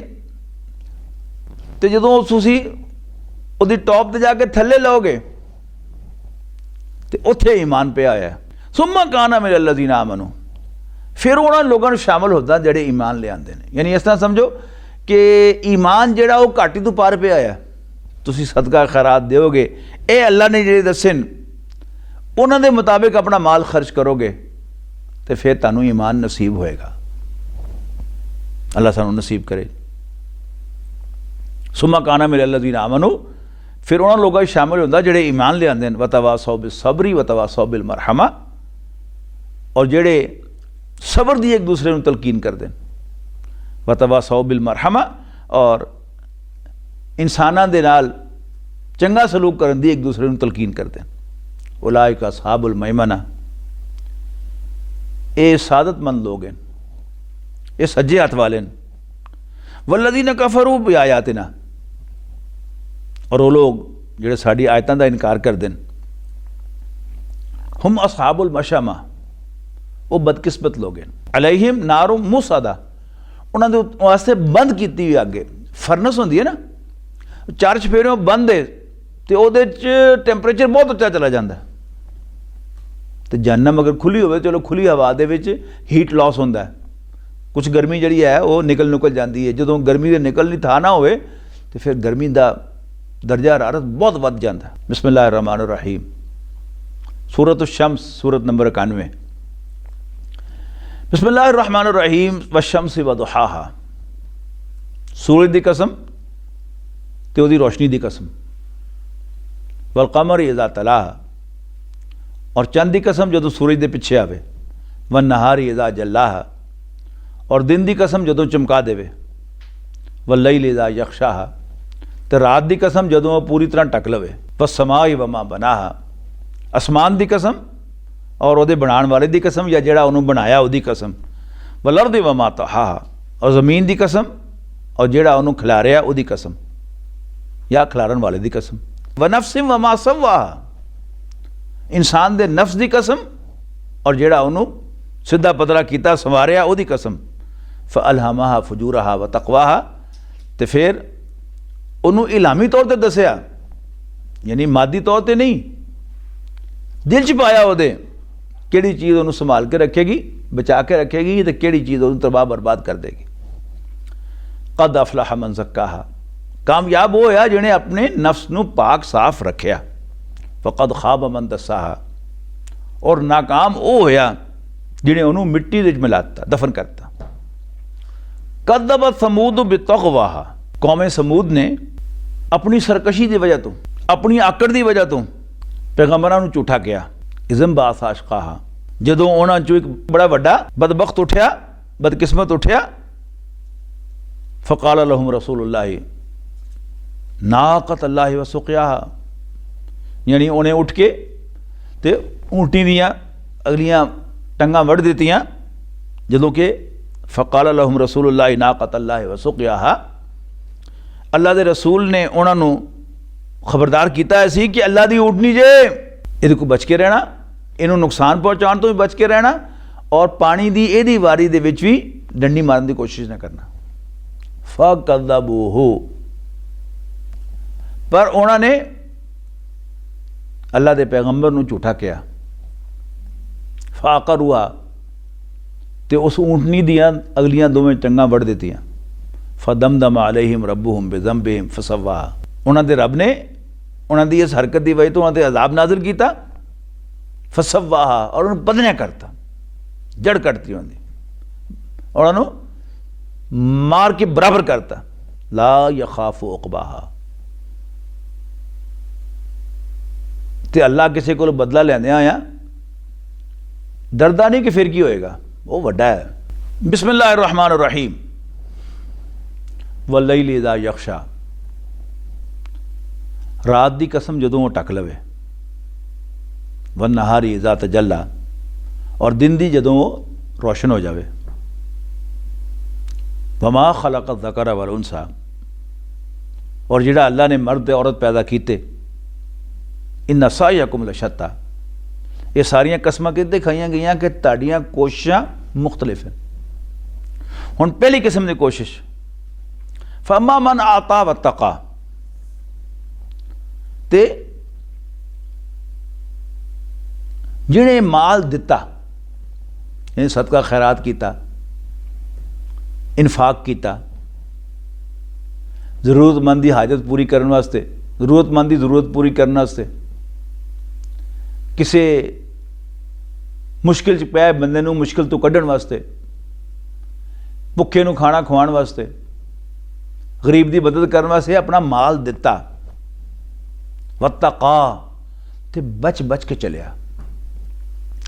ਤੇ ਜਦੋਂ ਤੁਸੀਂ ਉਹਦੀ ਟੌਪ ਤੇ ਜਾ ਕੇ ਥੱਲੇ ਲਓਗੇ ਤੇ ਉੱਥੇ ਈਮਾਨ ਪਿਆ ਹੋਇਆ। ਸੁੰਮਾ ਕਾਨਾ ਮਿਨਲ ਲਜ਼ੀਨਾ ਆਮਨੂ, ਫਿਰ ਉਹਨਾਂ ਲੋਕਾਂ ਨੂੰ ਸ਼ਾਮਲ ਹੁੰਦਾ ਜਿਹੜੇ ਈਮਾਨ ਲਿਆਉਂਦੇ ਨੇ। ਯਾਨੀ ਇਸ ਤਰ੍ਹਾਂ ਸਮਝੋ ਕਿ ਈਮਾਨ ਜਿਹੜਾ ਉਹ ਘਾਟੀ ਤੋਂ ਪਾਰ ਪਿਆ ਆ। ਤੁਸੀਂ ਸਦਕਾ ਖੈਰਾਤ ਦਿਓਗੇ, ਇਹ ਅੱਲਾ ਨੇ ਜਿਹੜੇ ਦੱਸੇ ਨੇ ਉਹਨਾਂ ਦੇ ਮੁਤਾਬਿਕ ਆਪਣਾ ਮਾਲ ਖਰਚ ਕਰੋਗੇ ਤੇ ਫਿਰ ਤੁਹਾਨੂੰ ਈਮਾਨ ਨਸੀਬ ਹੋਏਗਾ। ਅੱਲਾ ਸਾਨੂੰ ਨਸੀਬ ਕਰੇ। ਸੁੰਮਾ ਕਾਨਾ ਮਿਨਲ ਲਜ਼ੀਨਾ ਆਮਨੂ, ਫਿਰ ਉਹਨਾਂ ਲੋਕਾਂ 'ਚ ਸ਼ਾਮਿਲ ਹੁੰਦਾ ਜਿਹੜੇ ਈਮਾਨ ਲਿਆਉਂਦੇ ਨੇ। ਵਤਵਾਸੌ ਬਿਸਬਰੀ ਵਤਵਾਸੌ ਬਿਲਮਰਹਮਾ, ਔਰ ਜਿਹੜੇ ਸਬਰ ਦੀ ਇੱਕ ਦੂਸਰੇ ਨੂੰ ਤਲਕੀਨ ਕਰਦੇ ਨੇ। ਵਤਵਾਸੌ ਬਿਲਮਰਹਮਾ, ਔਰ ਇਨਸਾਨਾਂ ਦੇ ਨਾਲ ਚੰਗਾ ਸਲੂਕ ਕਰਨ ਦੀ ਇੱਕ ਦੂਸਰੇ ਨੂੰ ਤਲਕੀਨ ਕਰਦੇ ਨੇ। ਉਲਾਇਕ ਅਸਹਾਬੁਲ ਮੈਮਨਾ, ਇਹ ਸਾਦਤਮੰਦ ਲੋग हैं, ये सज्जे हाथ वाले ने। वल्लज़ीना कफ़रू बिआयातिना, और वो लोग ਜਿਹੜੇ ਸਾਡੀ ਆਇਤਾਂ ਦਾ ਇਨਕਾਰ ਕਰਦੇ ਨੇ। हम असहाबुल मशअमा, ਉਹ ਬਦਕਿਸਮਤ ਲੋग हैं। अलैहिम नारुम मुसदा, ਉਹਨਾਂ ਦੇ ਵਾਸਤੇ ਬੰਦ ਕੀਤੀ ਹੋਈ ਅੱਗ, ਫਰਨਸ ਹੁੰਦੀ ਹੈ ਨਾ, ਚਾਰ ਚਫੇਰਿਓਂ ਬੰਦ ਹੈ ਤੇ ਉਹਦੇ 'ਚ ਟੈਂਪਰੇਚਰ ਬਹੁਤ ਉੱਚਾ ਚਲਾ ਜਾਂਦਾ। ਤੇ ਜਹੰਨਮ ਅਗਰ ਖੁੱਲੀ ਹੋਵੇ, ਚਲੋ ਖੁੱਲੀ ਹਵਾ ਦੇ ਵਿੱਚ ਹੀਟ ਲਾਸ ਹੁੰਦਾ, ਕੁਛ ਗਰਮੀ ਜਿਹੜੀ ਹੈ ਉਹ ਨਿਕਲ ਜਾਂਦੀ ਹੈ। ਜਦੋਂ ਗਰਮੀ ਦੇ ਨਿਕਲਣੀ ਥਾਂ ਨਾ ਹੋਵੇ ਤੇ ਫਿਰ ਗਰਮੀ ਦਾ ਦਰਜਾ ਹਰਾਰਤ ਬਹੁਤ ਵੱਧ ਜਾਂਦਾ। ਬਿਸਮਿल्लाह रहमान रहीम, सूरत शम्स, सूरत नंबर 91। बिस्मिल्लाह रहमान रहीम, वशम्स वदुहाहा, सूरज की कसम ते उहदी रोशनी की कसम। वल कमर इज़ा तलाहा, और चंद की कसम जदों सूरज के पिछे आवे। वन नहारी इज़ा जल्लाहा, और दिन की कसम जदों चमका देवे। वल लैल इज़ा यग़शाहा, तो रात की कसम जदों पूरी तरह ढक लवे। वस समाई वमा बनाहा, आसमान की कसम और ਉਹਦੇ ਬਣਾਉਣ वाले की कसम, या ਜਿਹੜਾ ਉਹਨੂੰ ਬਣਾਇਆ ਉਹਦੀ कसम। वल अर्दि वमा तहाहा, और ज़मीन की कसम और ਜਿਹੜਾ ਉਹਨੂੰ खिलारिया ਉਹਦੀ कसम, या खिलारन वाले की कसम। व नफ्सिम वमा सव्वाहा, इंसान दे नफ्स की कसम और ਜਿਹੜਾ ਉਹਨੂੰ ਸਿੱਧਾ ਪਤਲਾ ਕੀਤਾ ਸੰਵਾਰਿਆ ਉਹਦੀ कसम। फ़अल्हमहा फुजूरहा व तक़वाहा, तो फिर ਉਹਨੂੰ ਇਲਾਮੀ तौर पर दसिया, यानी मादी तौर पर नहीं, दिल च पाया ਉਹਦੇ ਕਿਹੜੀ ਚੀਜ਼ ਉਹਨੂੰ ਸੰਭਾਲ ਕੇ ਰੱਖੇਗੀ, ਬਚਾ ਕੇ ਰੱਖੇਗੀ, ਤੇ ਕਿਹੜੀ ਚੀਜ਼ ਉਹਨੂੰ ਤਬਾਹ ਬਰਬਾਦ ਕਰ ਦੇਗੀ। ਕਦ ਅਫਲਹ ਮਨ ਜ਼ੱਕਾਹਾ, ਕਾਮਯਾਬ ਉਹ ਹੋਇਆ ਜਿਹਨੇ ਆਪਣੇ ਨਫਸ ਨੂੰ ਪਾਕ ਸਾਫ਼ ਰੱਖਿਆ। ਫਕਦ ਖਾਬ ਮਨ ਦਸਾਹਾ, ਔਰ ਨਾਕਾਮ ਉਹ ਹੋਇਆ ਜਿਹਨੇ ਉਹਨੂੰ ਮਿੱਟੀ ਦੇ ਵਿੱਚ ਮਿਲਾਤਾ, ਦਫਨ ਕਰਤਾ। ਕਦਬਤ ਸਮੂਦ ਬਿਤਗਵਾਹਾ, ਕੌਮੇ ਸਮੂਦ ਨੇ ਆਪਣੀ ਸਰਕਸ਼ੀ ਦੀ ਵਜ੍ਹਾ ਤੋਂ, ਆਪਣੀ ਆਕੜ ਦੀ ਵਜ੍ਹਾ ਤੋਂ ਪੈਗੰਬਰਾਂ ਨੂੰ ਝੂਠਾ ਕਿਹਾ। ਇਜ਼ਮ ਬਾਸ ਆਸ਼ਕਾਹਾ, ਜਦੋਂ ਉਹਨਾਂ ਚੋਂ ਇੱਕ ਬੜਾ ਵੱਡਾ ਬਦਬਖਤ ਉੱਠਿਆ, ਬਦਕਿਸਮਤ ਉੱਠਿਆ। ਫਕਾਲ ਲਹੁਮ ਰਸੂਲੁल्लाह ਨਾਕਤ ਅੱਲਾਹ व ਸੁਕਿਆਹਾ, ਯਾਨੀ ਉਹਨੇ ਉੱਠ ਕੇ ਤੇ ਊਂਟੀ ਦੀਆਂ ਅਗਲੀਆਂ ਟੰਗਾਂ ਵੱਢ ਦਿੱਤੀਆਂ। ਜਦੋਂ ਕਿ ਫਕਾਲ ਲਹੁਮ ਰਸੂਲੁल्लाह ਨਾਕਤ ਅੱਲਾਹ व ਸੁਕਿਆਹਾ, ਅੱਲਾ ਦੇ ਰਸੂਲ ਨੇ ਉਹਨਾਂ ਨੂੰ ਖਬਰਦਾਰ ਕੀਤਾ ਸੀ ਕਿ ਅੱਲਾ ਦੀ ਊਂਟਨੀ ਜੇ, ਇਹਦੇ ਕੋਲ ਬਚ ਕੇ ਰਹਿਣਾ, ਇਹਨੂੰ ਨੁਕਸਾਨ ਪਹੁੰਚਾਉਣ ਤੋਂ ਵੀ ਬਚ ਕੇ ਰਹਿਣਾ, ਔਰ ਪਾਣੀ ਦੀ ਇਹਦੀ ਵਾਰੀ ਦੇ ਵਿੱਚ ਵੀ ਡੰਡੀ ਮਾਰਨ ਦੀ ਕੋਸ਼ਿਸ਼ ਨਾ ਕਰਨਾ। ਫਕਜ਼ਬੂਹੂ, ਪਰ ਉਹਨਾਂ ਨੇ ਅੱਲਾ ਦੇ ਪੈਗੰਬਰ ਨੂੰ ਝੂਠਾ ਕਿਹਾ। ਫਾਕਰੂਆ, ਤੇ ਉਸ ਊਂਟਨੀ ਦੀਆਂ ਅਗਲੀਆਂ ਦੋਵੇਂ ਟੰਗਾਂ ਵੱਢ ਦਿੱਤੀਆਂ। ਫਦਮਦਮ ਅਲੈਹਿਮ ਰੱਬੁਹੁਮ ਬਿਜ਼ੰਬਿਹਿਮ ਫਸਵਾ, ਉਹਨਾਂ ਦੇ ਰੱਬ ਨੇ ਉਹਨਾਂ ਦੀ ਇਸ ਹਰਕਤ ਦੀ ਵਜ੍ਹਾ ਤੋਂ ਉਹਨਾਂ ਤੇ ਅਜ਼ਾਬ ਨਾਜ਼ਿਲ ਕੀਤਾ। ਫਸਵਾਹਾ, ਔਰ ਉਹਨੂੰ ਪਤਲਿਆਂ ਕਰਤਾ, ਜੜ ਕੱਟਤੀ ਉਹਦੀ, ਉਹਨਾਂ ਨੂੰ ਮਾਰ ਕੇ ਬਰਾਬਰ ਕਰਤਾ। ਲਾ ਯਖਾਫੂ ਉਕਬਾਹਾ, तो अल्लाह किसी को बदला लैंदे आया डरदा नहीं कि फिर की होएगा, वो वड्डा है। बिस्मिल्लाहिर्रहमानिर्रहीम। वल्लैलि इज़ा यग़शा, रात दी कसम जदों वो टक लवे, वन्नहारी इज़ा तजल्ला, और दिन दी जदों वो रोशन हो जावे, वमा खलक़ ज़कर वल उन्सा, और जिहड़ा अल्लाह ने मर्द औरत पैदा कीते, इन्ना सायकुम लशत्ता, ये सारियां कसमां किते खाइयां गईयां कि तुहाडियां कोशिशां मुख्तलिफ हैं। हुण पहली किस्म की कोशिश, फअम्मा मन आता वत्तका, ते जिहने माल दिता, यानी सदका खैरात किया, इन्फाक किया, जरूरतमंद की हाजत पूरी करने वास्ते, जरूरतमंद की जरूरत पूरी करने वास्ते, किसी मुश्किल च पै बंदे नूं मुश्किल तो कढ़ण वास्ते, भुखे नूं खाना खवाण वास्ते, गरीब की मदद करने वास्ते अपना माल दिता, वत्तका, ते बच बच के चलिया,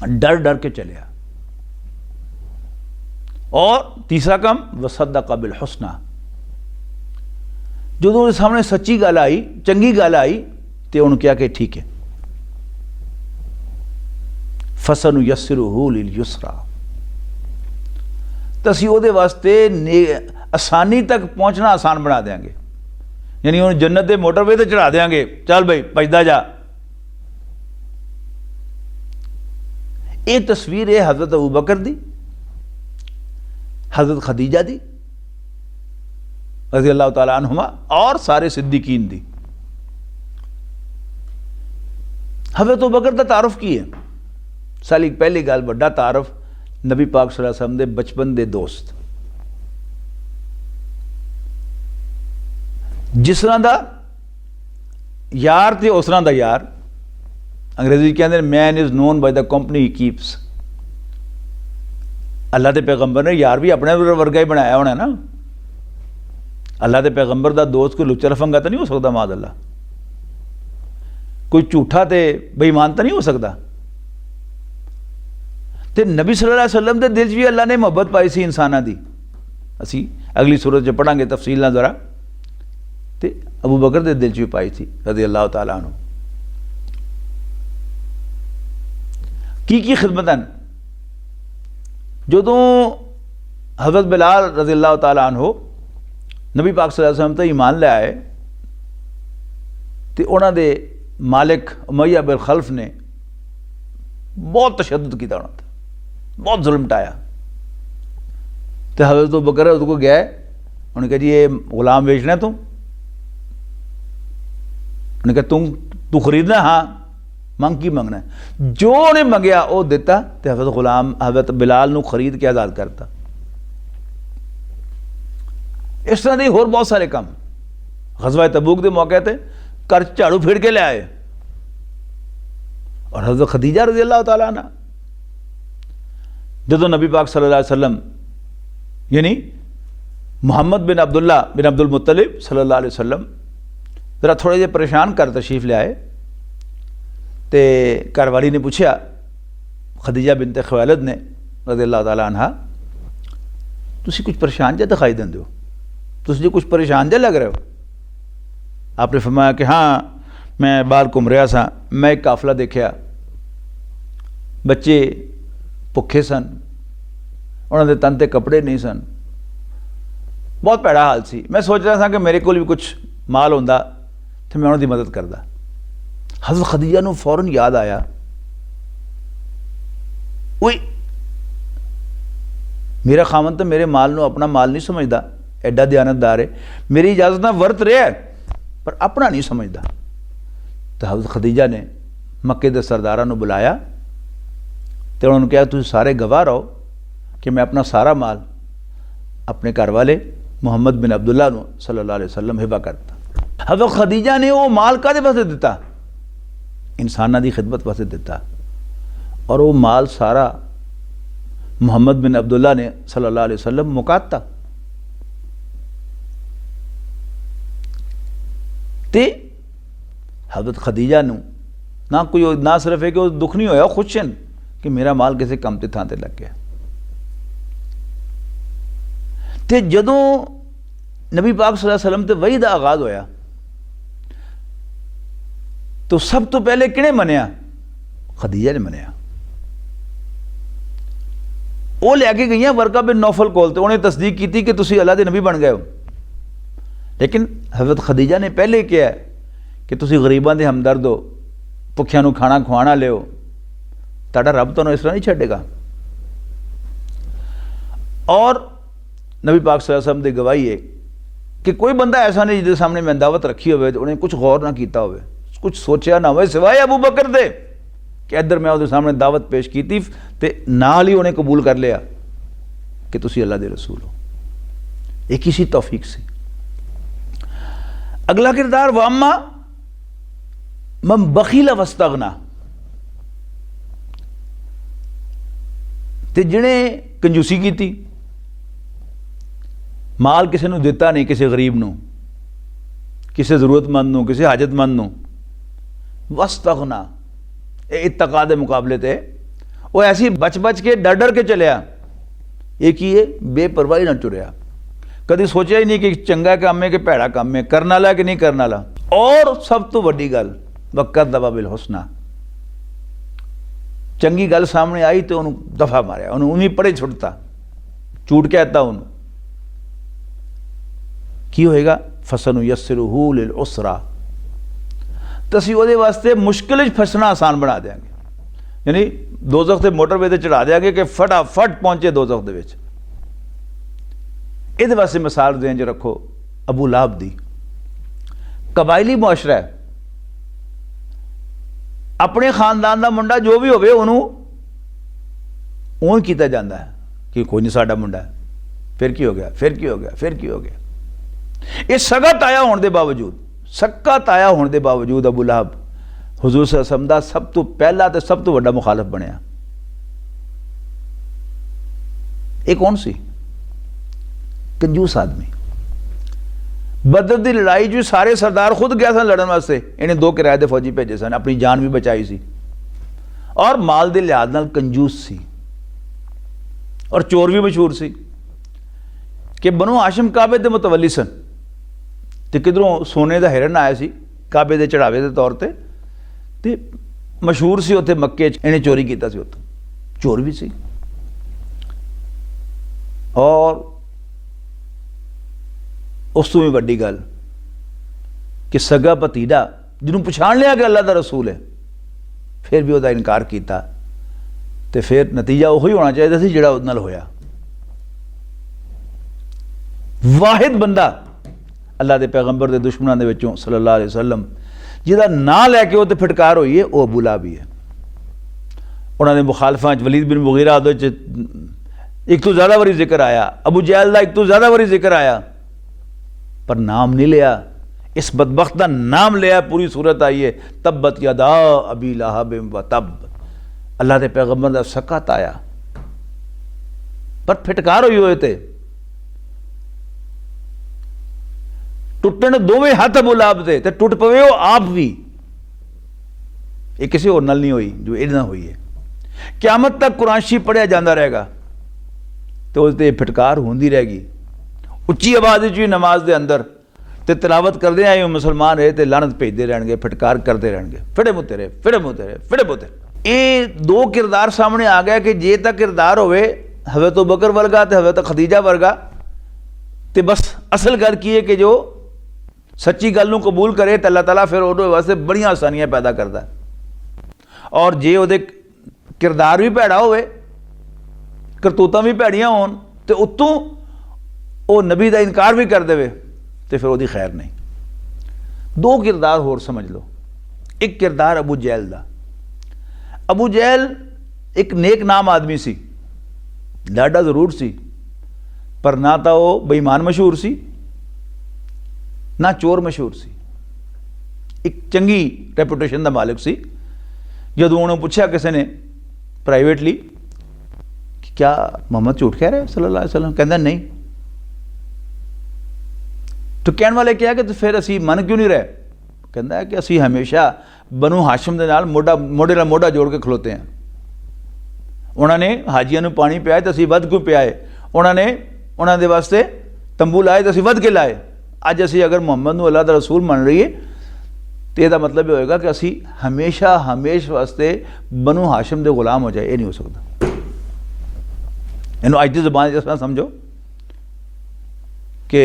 डर डर के चलिया। और तीसरा काम, वसद्दक़ बिल हुस्ना, जो उसके सामने सच्ची गल आई, चंगी गल आई, तो उन्होंने कहा कि ठीक है, फसनुयस्सिरुहु लिल युस्रा, तो असीं उहदे वास्ते आसानी तक पहुंचना आसान बना देंगे, यानी उन्हें जन्नत के मोटरवे ते चढ़ा देंगे, चल भाई भजदा जा। ये तस्वीर है हज़रत अबू बकर दी, हज़रत खदीजा दी रज़ी अल्लाह तआला अन्हुमा, और सारे सिद्दीकीन दी। हज़रत अबू बकर का तारुफ की है, साली पहली गल बड़ा तारुफ, नबी पाक सल्लल्लाहु अलैहि वसल्लम दे बचपन दे दोस्त, जिस तरह का यार तो उस तरह का यार, अंग्रेजी कहते man is known by the company he keeps. अल्लाह के पैगंबर ने यार भी अपने वर्गा ही बनाया होना ना, अल्लाह के पैगंबर का दोस्त कोई लुच्चा लफंगा तो नहीं हो सकता, माद अल्लाह, कोई झूठा तो बेईमान तो नहीं हो सकता। तो नबी सल्लल्लाहु अलैहि वसल्लम के दिल च भी अल्लाह ने मुहब्बत पाई सी इंसानां दी, असी अगली सूरत च पढ़ांगे तफसील जरा, तो अबू बकर के दिल च भी पाई थी रज़ी अल्लाह तआला अन्हु। की खिदमतन, जदों हज़रत बिलाल रज़ी अल्लाह तआला अन्हु नबी पाक सल्लल्लाहु अलैहि वसल्लम ते ईमान ले आए, तो उन्होंने मालिक उमैया बिन खल्फ ने बहुत तशद्दुद किया, उन्होंने बहुत जुल्म ढाया। तो हज़रत अबू बकर उसको को गया, उन्होंने कहा जी ये गुलाम बेचना तू, उन्होंने कहा तू खरीदना, हाँ मंग की मंगना है, जो उन्हें मंगया वो दिता, तो हज़रत बिलाल नू खरीद के आज़ाद करता। इस तरह के होर बहुत सारे काम, ग़ज़वा तबूक के मौके पर घर झाड़ू फेड़ के ले आए, और हज़रत खदीजा रज़ी अल्लाह तआला अन्हा जदों नबी पाक सल्लल्लाहु अलैहि वसल्लम यानी मुहम्मद बिन अब्दुल्ला बिन अब्दुल मुत्तलिब सल्लल्लाहु अलैहि वसल्लम जरा थोड़े जे परेशान कर तशरीफ ले आए, तो घरवाली ने पूछा खदीजा बिनत खुवैलिद ने रज़ी अल्लाह तआला अन्हा, तुसी कुछ परेशान जा दिखाई देंदे हो, तुसी कुछ परेशान जा लग रहे हो। आपने फरमाया कि हाँ मैं बाहर घूम रहा सा, मैं एक काफिला देखा, बच्चे भुखे सन, उन्होंने तन ते कपड़े नहीं सन, बहुत भैड़ा हाल सी, मैं सोच रहा था कि मेरे को भी कुछ माल होंदा तो मैं उन्होंने मदद करदा। हज़रत खदीजा नूं फौरन याद आया, ओए मेरा खामन तो मेरे माल नूं अपना माल नहीं समझदा, एडा दयानतदार है, मेरी इजाजत नाल वरत रहा है पर अपना नहीं समझदा। तो हज़रत खदीजा ने मक्के के सरदारां नूं बुलाया, तो उन्होंने कहा तुम सारे गवाह रहो कि मैं अपना सारा माल अपने घर वाले मुहम्मद बिन अब्दुल्ला नूं सल्लल्लाहु अलैहि वसल्लम हिबा करता। हज़रत खदीजा ने वो माल कादे वास्ते दिता, इंसानां दी खिदमत वास्ते दिता, और वो माल सारा मुहम्मद बिन अब्दुल्ला ने सल्लल्लाहु अलैहि वसल्लम मुकाता। ते हज़रत खदीजा नूं ना कोई ना सिर्फ है कि वो दुख नहीं होया, खुश हैं कि मेरा माल किसी काम की थां ते लग गया। ते जदों नबी पाक सल्लल्लाहु अलैहि वसल्लम ते वही दा आगाज होया तो सब तो पहले किने मनिया? खदीजा ने मनिया। वो लैके गई वरका बिन नौफल कोल, तो उन्हें तस्दीक की थी कि तुसी अल्लाह के नबी बन गए हो। लेकिन हज़रत खदीजा ने पहले किया कि तुसी गरीबां दे हमदर्द हो, भुखियां नूं खाना खुआना लियो, ताड़ा रब तुहानूं इस तरह नहीं छड्डेगा। और नबी पाक सल्लल्लाहु अलैहि वसल्लम की गवाही है कि कोई बंदा ऐसा नहीं जिसके सामने मैं दावत रखी हो, उन्हें कुछ गौर ना किया हो, कुछ सोचा ना हो सिवाय अबू बकर दे कि इधर मैं उसके सामने दावत पेश की थी तो नाल ही उन्हें कबूल कर लिया कि तुसी अल्लाह दे रसूल हो। एक इसी तौफीक से। अगला किरदार वामा मम बखीला वस्तगना, ते जिन्हें कंजूसी की थी, माल किसी नूं दिता नहीं, किसी गरीब नूं, किसी जरूरतमंद नूं, किसी हाजतमंद नूं। वस्तगना इत्तका दे मुकाबले ते वो ऐसी बच बच के डर डर के चलिया। एक ही है बेपरवाही ना चुरिया, कभी सोचा ही नहीं कि चंगा काम है कि भैड़ा काम है, करने वाला कि नहीं करने वाला। और सब तो वड्डी गल वक़्त दबा बिल हुस्ना, चंगी गल सामने आई तो उन्होंने दफा मारिया, उन्हें पड़े छुटता, झूठ कहता उन्होंने की होएगा? फसन यस्सिरुहू लिल उसरा, तो असीं उहदे वास्ते मुश्किल फसना आसान बना देंगे, यानी दोज़ख ते मोटरवे ते चढ़ा देंगे कि फटाफट पहुंचे दोज़ख दे विच। इहदे वास्ते मिसाल दें च रखो अबू लाहब दी। कबायली मुआशरा है, अपने खानदान का मुंडा जो भी होवे उन्होंने उन किया जाता है कि कोई नहीं साडा मुंडा है, फिर की हो गया, फिर की हो गया, फिर की हो गया। ये सगा ताया होने के बावजूद, सक्का ताया होने के बावजूद अबू लाहब हुजूर सल्लल्लाहु अलैहि वसल्लम दा सब तो पहला तो सब तो बड़ा मुखालफ बनया। एक कौन सी? कंजूस आदमी। बदर की लड़ाई जो सारे सरदार खुद गया सन लड़न वास्ते, इन्हें 2 किराए के फौजी भेजे सन, अपनी जान भी बचाई सी, और माल के लिहाज नाल कंजूस सी, और चोर भी मशहूर सी कि बनो हाशिम काबे के मुतवली सन, तो किधरों सोने का हिरन आया सी काबे के चढ़ावे के तौर पर, तो मशहूर सी उत्थे मक्के इन्हें चोरी किया सी, उत्थों चोर भी सी। और उस तो भी वड्डी गल कि सगा भतीजा जिन्होंने पछाण लिया कि अल्लाह का रसूल है, फिर भी उसका इनकार किया, तो फिर नतीजा वही होना चाहिए सी जिहड़ा उहदे नाल होया। वाहिद बंदा अल्लाह के पैगंबर के दुश्मनों के विचों सल्लल्लाहु अलैहि वसल्लम जिहदा नाम लैके वो फिटकार हुई है, वह अबू लाहब ही है। उन्होंने मुखालफा वलीद बिन मुगीरा एक तो ज़्यादा बारी जिक्र आया, अबू जहल का एक तो ज़्यादा बारी जिक्र आया, पर नाम नहीं लिया। इस बदबख्त का नाम लिया, पूरी सूरत आई है तब्बत यदा अबी लहब व तब, अल्लाह के पैगंबर का सकत आया, पर फिटकार हुई हुए थे। टुटन दोवें हाथ अबू लाहब से, तो टुट पवे वो आप भी, ये किसी और नाल नहीं हुई जो इहदे नाल हुई है। क़यामत तक कुरान शरीफ पढ़िया जाता रहेगा तो उससे फिटकार होंदी रहेगी, उच्ची आवाज़ भी नमाज के अंदर, तो तिलावत करते आए मुसलमान रहे तो लानत भेजते रहेंगे, फिटकार करते रहेंगे, फिड़े मुते रहे, फिड़े मुते रहे, फिड़े मुते। ये 2 किरदार सामने आ गया कि जे तक किरदार होवे हज़रत अबू बकर वर्गा तो हज़रत खदीजा वर्गा, तो बस असल गल की है कि जो सच्ची गल नूं कबूल करे तो अल्लाह ताला फिर उहदे वास्ते बड़ियां आसानियां पैदा करता है। और जे उहदे किरदार भी भैड़ा होवे, करतूतां भी भैड़ियां होन, तो उत्तों वो नबी का इनकार भी कर दे तो फिर वो खैर नहीं। 2 किरदार होर समझ लो। एक किरदार अबू जहल का। अबू जहल एक नेक नाम आदमी सी, लाडा जरूर सी, पर ना तो वो बेईमान मशहूर सी ना चोर मशहूर सी, एक चंगी रेपूटेशन का मालिक सी। जदों उन्होंने पूछा किसी ने प्राइवेटली कि क्या मोहम्मद झूठ कह रहे सल्लल्लाहु अलैहि वसल्लम, कहता नहीं। तो कहने वाले क्या कि तो फिर असी मन क्यों नहीं रहे, कहता है कि असी हमेशा बनु हाशिम के नाल मोढे नाल मोढा जोड़ के खलोते हैं। उन्होंने हाजियां नूं पानी पियाए तो असी वध क्यों पियाए, उन्होंने उन्होंने वास्ते तंबू लाए तो असी वध के लाए। अज असी अगर मुहम्मद नूं अल्लाह दा रसूल मान रही है तो यह मतलब यह होएगा कि असी हमेशा हमेशा वास्ते बनु हाशिम के गुलाम हो जाए, ये नहीं हो सकता। इन्हों अज की जबान जिस तरह समझो कि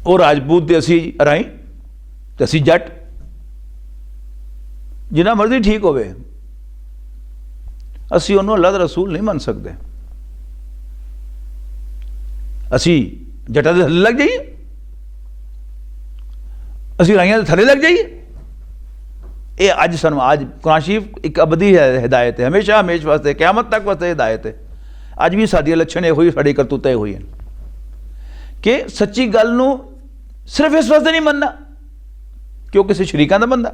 वो राजपूत तो असी अराई तो असी जट, जिन्ना मर्जी ठीक होवे असी उन्होंने अल्लाह दा रसूल नहीं मान सकते। असी जटा के थले लग जाइए, असी राइया के थले लग जाइए। ये अज सानू आज कुरान शरीफ एक अबदी हिदायत है, हमेशा हमेशा वास्ते क़यामत तक वास्ते हिदायत है। अज भी साडियां लक्षण यही साड़ी करतूत यही हैं कि सच्ची गल नूं सिर्फ इस वास्ते नहीं मनना कि वह किसी शरीकां दा बंदा।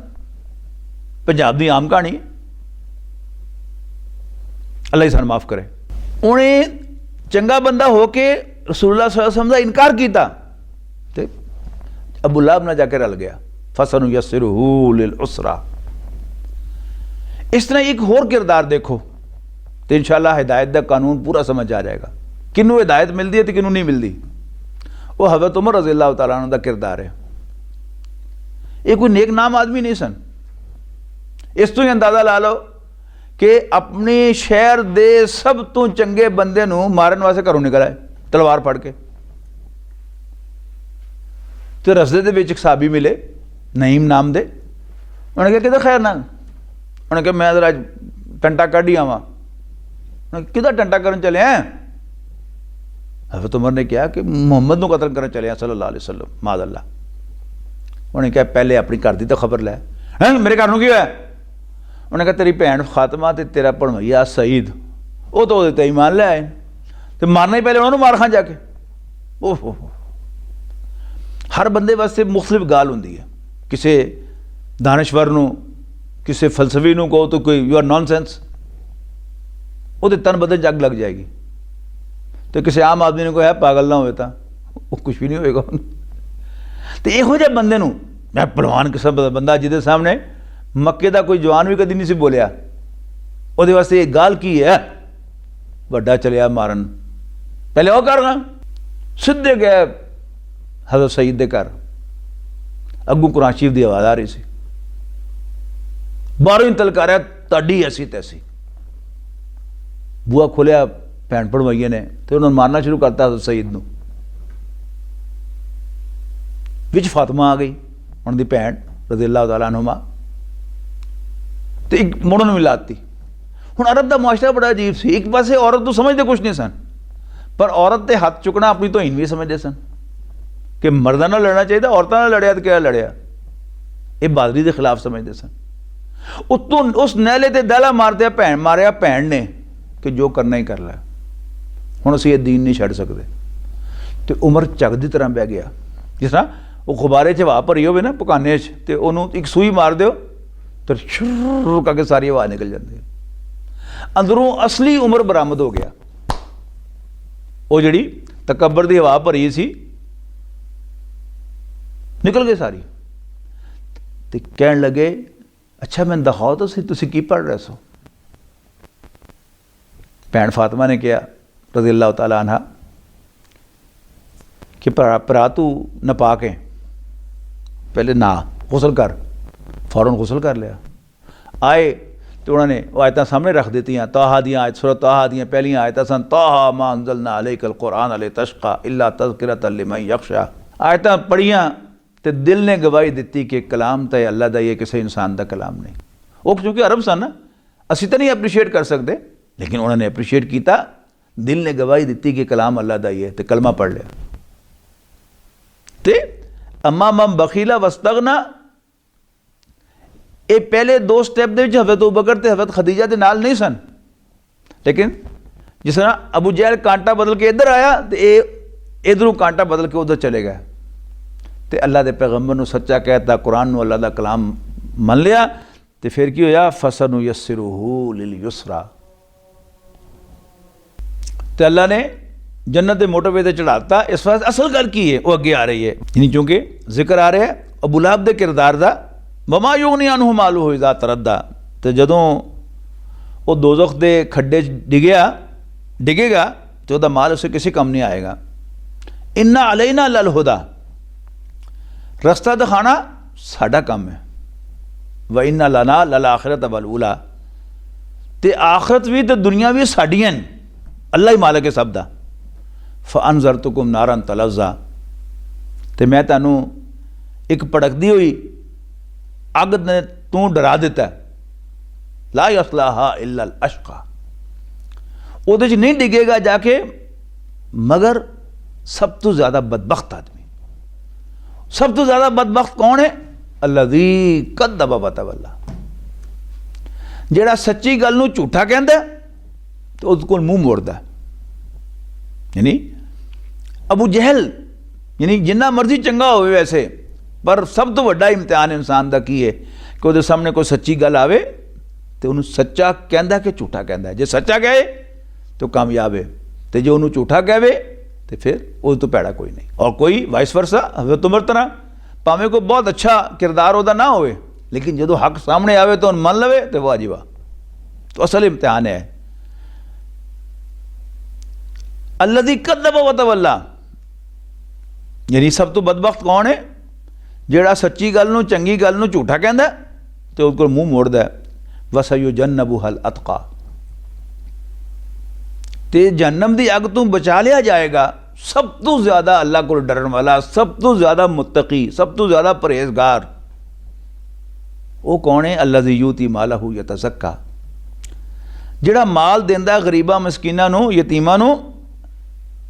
पंजाब की आम कहानी है, अल्लाह ही सानू माफ़ करे। उन्हें चंगा बंदा होके रसूलुल्लाह सल्लल्लाहु अलैहि वसल्लम दा इनकार किया तो अबू लहब नाल जाके रल गया। फसनुयस्सिरुहु लिल उसरा। इस तरह एक होर किरदार देखो तो इंशाअल्लाह हिदायत का कानून पूरा समझ आ जाएगा, किनू हिदायत मिलती है तो किनू नहीं मिलती। वो हज़रत उमर रज़ी अल्लाह तआला अन्हु दा किरदार है। ये कोई नेक नाम आदमी नहीं सन। इस तो ही अंदाज़ा ला लो कि अपने शहर दे सब तो चंगे बंदे नूं मारन वास्ते घरों निकल आए तलवार फड़ के। तो रस्ते दे विच एक साहबी मिले नईम नाम दे। उन्होंने कहा कि खैर ना, उन्होंने कहा मैं जरा टंटा कढ़ ही आवा। कि टंटा करन चले हैं? हज़रत उमर ने कहा कि मुहम्मद नूं कतल करन चले हैं सल्लल्लाहु अलैहि वसल्लम माद अल्लाह। उन्होंने कहा पहले अपनी घर की तो खबर लै। हैं मेरे घर की होया? उन्होंने कहा तेरी भैन फातिमा ते तेरा भणवैया सईद वो तो वो ईमान ले आए तो मारना ही पहले उन्होंने मार खां जाके। ओहो हर बंदे वास्ते मुख्तलिफ गाल होंदी है। किसी दानश्वर नूं किसी फलसफी नूं कहो तो कोई यू आर नॉन सेंस, वो तन बदन जग लग जाएगी। तो किसी आम आदमी ने कोई है पागल ना हो तो कुछ भी नहीं होएगा। तो यहो जिहे बंदे नूं मैं पहलवान किस्म दा बंदा जिहदे सामने मक्के का कोई जवान भी कभी नहीं सी बोलिया, वो वास्ते ये गाल की है वड्डा चलिया मारन। पहले वह करना सीधे गए हज़रत सईद के घर। अगू कुरान शरीफ की आवाज़ आ रही सी, बाहरों ही तलकारिया ताड़ी ऐसी तैसी। बूआ खोलिया भैन भणवैये ने तो उन्होंने मारना शुरू करता हज़रत सईद नूं। विच फातिमा आ गई उनकी भैन रज़ी अल्लाह तआला अन्हुमा तो एक मुड़न भी लाती। हुण अरब का मुआशरा बड़ा अजीब सी। एक पासे औरत तो समझते कुछ नहीं सन, पर औरत के हाथ चुकना अपनी तोहीन भी समझते सन कि मर्दां नाल लड़ना चाहिए, औरतां नाल लड़िया तो क्या लड़िया। ये बहादरी के खिलाफ समझते सन। उत्तों उस नैले ते दहला मारिया भैन ने कि जो करना ही कर लै, हुण असीं ये दीन नहीं छड्ड सकते। तो उमर झग की तरह बह गया। जिस तरह वो गुब्बारे च हवा भरी होवे ना पकाने च, तो उन्होंने एक सूई मार दो तो शुरू करके सारी हवा निकल जाती है। अंदरों असली उमर बरामद हो गया। वो जी तकबर की हवा भरी सी निकल गई सारी। तो कह लगे अच्छा मैंने दिखाओ तो तुसी की पढ़ रहे सो। भैन फातिमा ने कहा रज़ी अल्लाह तआला अन्हा कि भरा तू नपा के पहले ना गुसल कर। फौरन गुसल कर लिया। आए तो उन्होंने वो आयतां सामने रख दी। ताहा दियाँ आयत सूरत ताहा दियाँ पहलियाँ आयतां सन ताहा मा अंज़लना अलैकल कुरआन लितशक़ा इल्ला तज़किरतन लिमन यख़शा। आयतां पढ़ियाँ तो दिल ने गवाही दी कि कलाम तो अल्लाह दा ये किसी इंसान का कलाम नहीं। वो क्योंकि अरब सन ना, असी तो नहीं अप्रीशिएट कर सकते, लेकिन उन्होंने अप्रीशिएट किया। दिल ने गवाही दी कि कलाम अल्लाह दा ही है तो कलमा पढ़ लिया। तो अम्मा मम बखीला वस्तगना ये पहले दो स्टैप दे हज़रत अबू बकर ते हज़रत खदीजा के नाल नहीं सन, लेकिन जिस तरह अबू जहल कांटा बदल के इधर आया तो ये इधरों कांटा बदल के उधर चले गए। तो अल्लाह के पैगंबर नूं सच्चा कहता, कुरान नूं अल्लाह का कलाम मन लिया तो फिर की होया फसनुयस्सिरुहु लिल युसरा। तो अल्लाह ने जन्नत के मोटरवे से चढ़ाता। इस वास्ते असल गल की है वो अगे आ रही है, यानी चूंकि जिक्र आ रहा है अबू लहब दे किरदार दा, वमा युगनी अनहु मालुहु इज़ा तरद्दा, तो जदों वो दोज़ख दे खड्डे डिगेगा तो वह माल उसे किसी कम नहीं आएगा। इन्ना अलैना लल हुदा, रस्ता दिखाना साडा काम है। व इन्ना लना लल आखिरत वल उला, ते आखिरत भी तो दुनिया भी साडियां न, अल्लाह ही मालिक है सब दा। फ़अनज़रतुकुम नारन तलज़्ज़ा, ते मैं तैनू एक भड़कदी हुई अग ने तू डरा दिता है। ला यस्लाहा इल्ला अल अशक़ा, उहदे च नहीं डिगेगा जाके मगर सब तो ज़्यादा बदबख्त आदमी। सब तो ज़्यादा बदबख्त कौन है? अल्लज़ी कद्दब व तवल्ला, जेड़ा सच्ची गल नूं झूठा कहंदा तो उस कोल मुंह मोड़दा। यानी अबू जहल यानी जिन्ना मर्जी चंगा होवे वैसे, पर सब तो वड्डा इम्तिहान इंसान दा की है कि उहदे सामने कोई सच्ची गल आवे तो उन्होंने सच्चा कहंदा कि झूठा कहंदा। जे सच्चा कहे तो कामयाब है, तो जो उन्होंने झूठा कहे तो फिर उस तो पैड़ा कोई नहीं। और कोई वाइस वर्सा हज़रत उमर तरह, भावें कोई बहुत अच्छा किरदार उहदा ना होवे, लेकिन जो हक सामने आवे तो मन लवे तो वाह जी वाह। तो असल इम्तिहान है। अल्लज़ी कद्दब व तवल्ला, यानी सब तो बदबख्त कौन है? जेड़ा सच्ची गल नूं चंगी गल नूं झूठा कहंदा तो उस कोल मुंह मोड़दा। वसयुजन्नबुहल अतक़ा, ते जहन्नम दी अग तू बचा लिया जाएगा सब तो ज्यादा अल्लाह को डरन वाला, सब तो ज्यादा मुत्तकी, सब तो ज्यादा परहेजगार। वो कौन है? अल्लज़ी यूती मालहू यतज़क्का, जेड़ा माल देंदा गरीबा मस्कीना नूं यतीमा नूं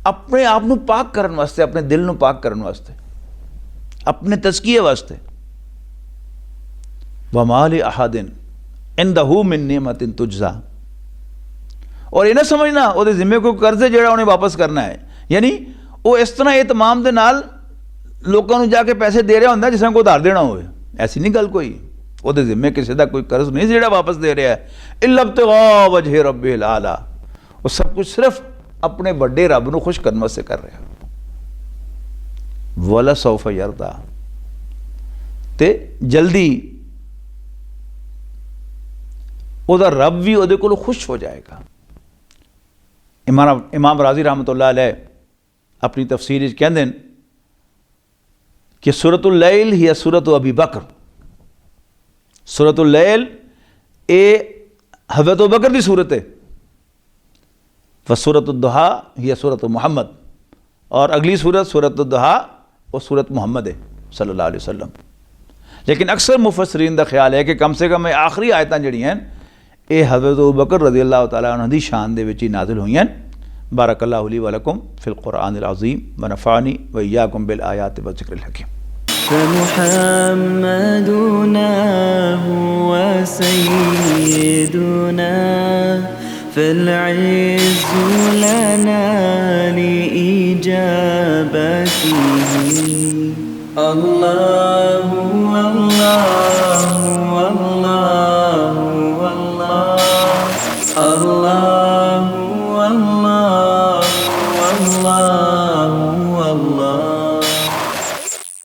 अपने आप नूं पाक करन वास्ते, अपने दिल नूं पाक करन वास्ते, अपने तज़किये वास्ते। वमा लि अहदिन इंदहू मिन निअमतिन तुजज़ा, और ये ना समझना वो जिम्मे कोई कर्ज है जेड़ा उन्हें वापस करना है। यानी वो इस तरह एहतमाम दे नाल लोगों को जाके पैसे दे रहा होंगे जिस तरह को उधार देना हो। ऐसी नहीं गल कोई, वो जिम्मे किसी का कोई कर्ज नहीं जेड़ा वापस दे रहा है। इल्ला इब्तिग़ा वजहि रब्बिल आला, वो सब कुछ सिर्फ अपने बड़े रब को खुश करने से कर रहा है। वला सौफ यरदा, ते जल्दी उहदा रब भी उहदे कोलों खुश हो जाएगा। इमाम राजी रहमतुल्लाह अलैह अपनी तफसीर कहते हैं कि सूरतुल लैल हिया सूरतु अबी बकर, सूरतुल लैल ए हज़रत अबू बकर की सूरत है। व सूरतुद दुहा हिया सूरतु मुहम्मद, और अगली सूरत सूरतुद दुहा वो सूरत मुहम्मद है सल्लल्लाहु अलैहि वसल्लम। लेकिन अक्सर मुफस्सरीन का ख्याल है कि कम से कम आखिरी आयतां जड़ियां ये हज़रत अबू बकर रज़ी अल्लाह तआला अन्हु दी शान दे विच नाज़िल हुईयां। बारकल्लाहु ली व लकुम फ़िल क़ुरआनिल अज़ीम व नफ़अनी व इय्याकुम बिल आयाति व ज़िक्रिल हकीम। فمحمدنا هو سيدنا فالعز لنا لإجابته الله والله والله والله الله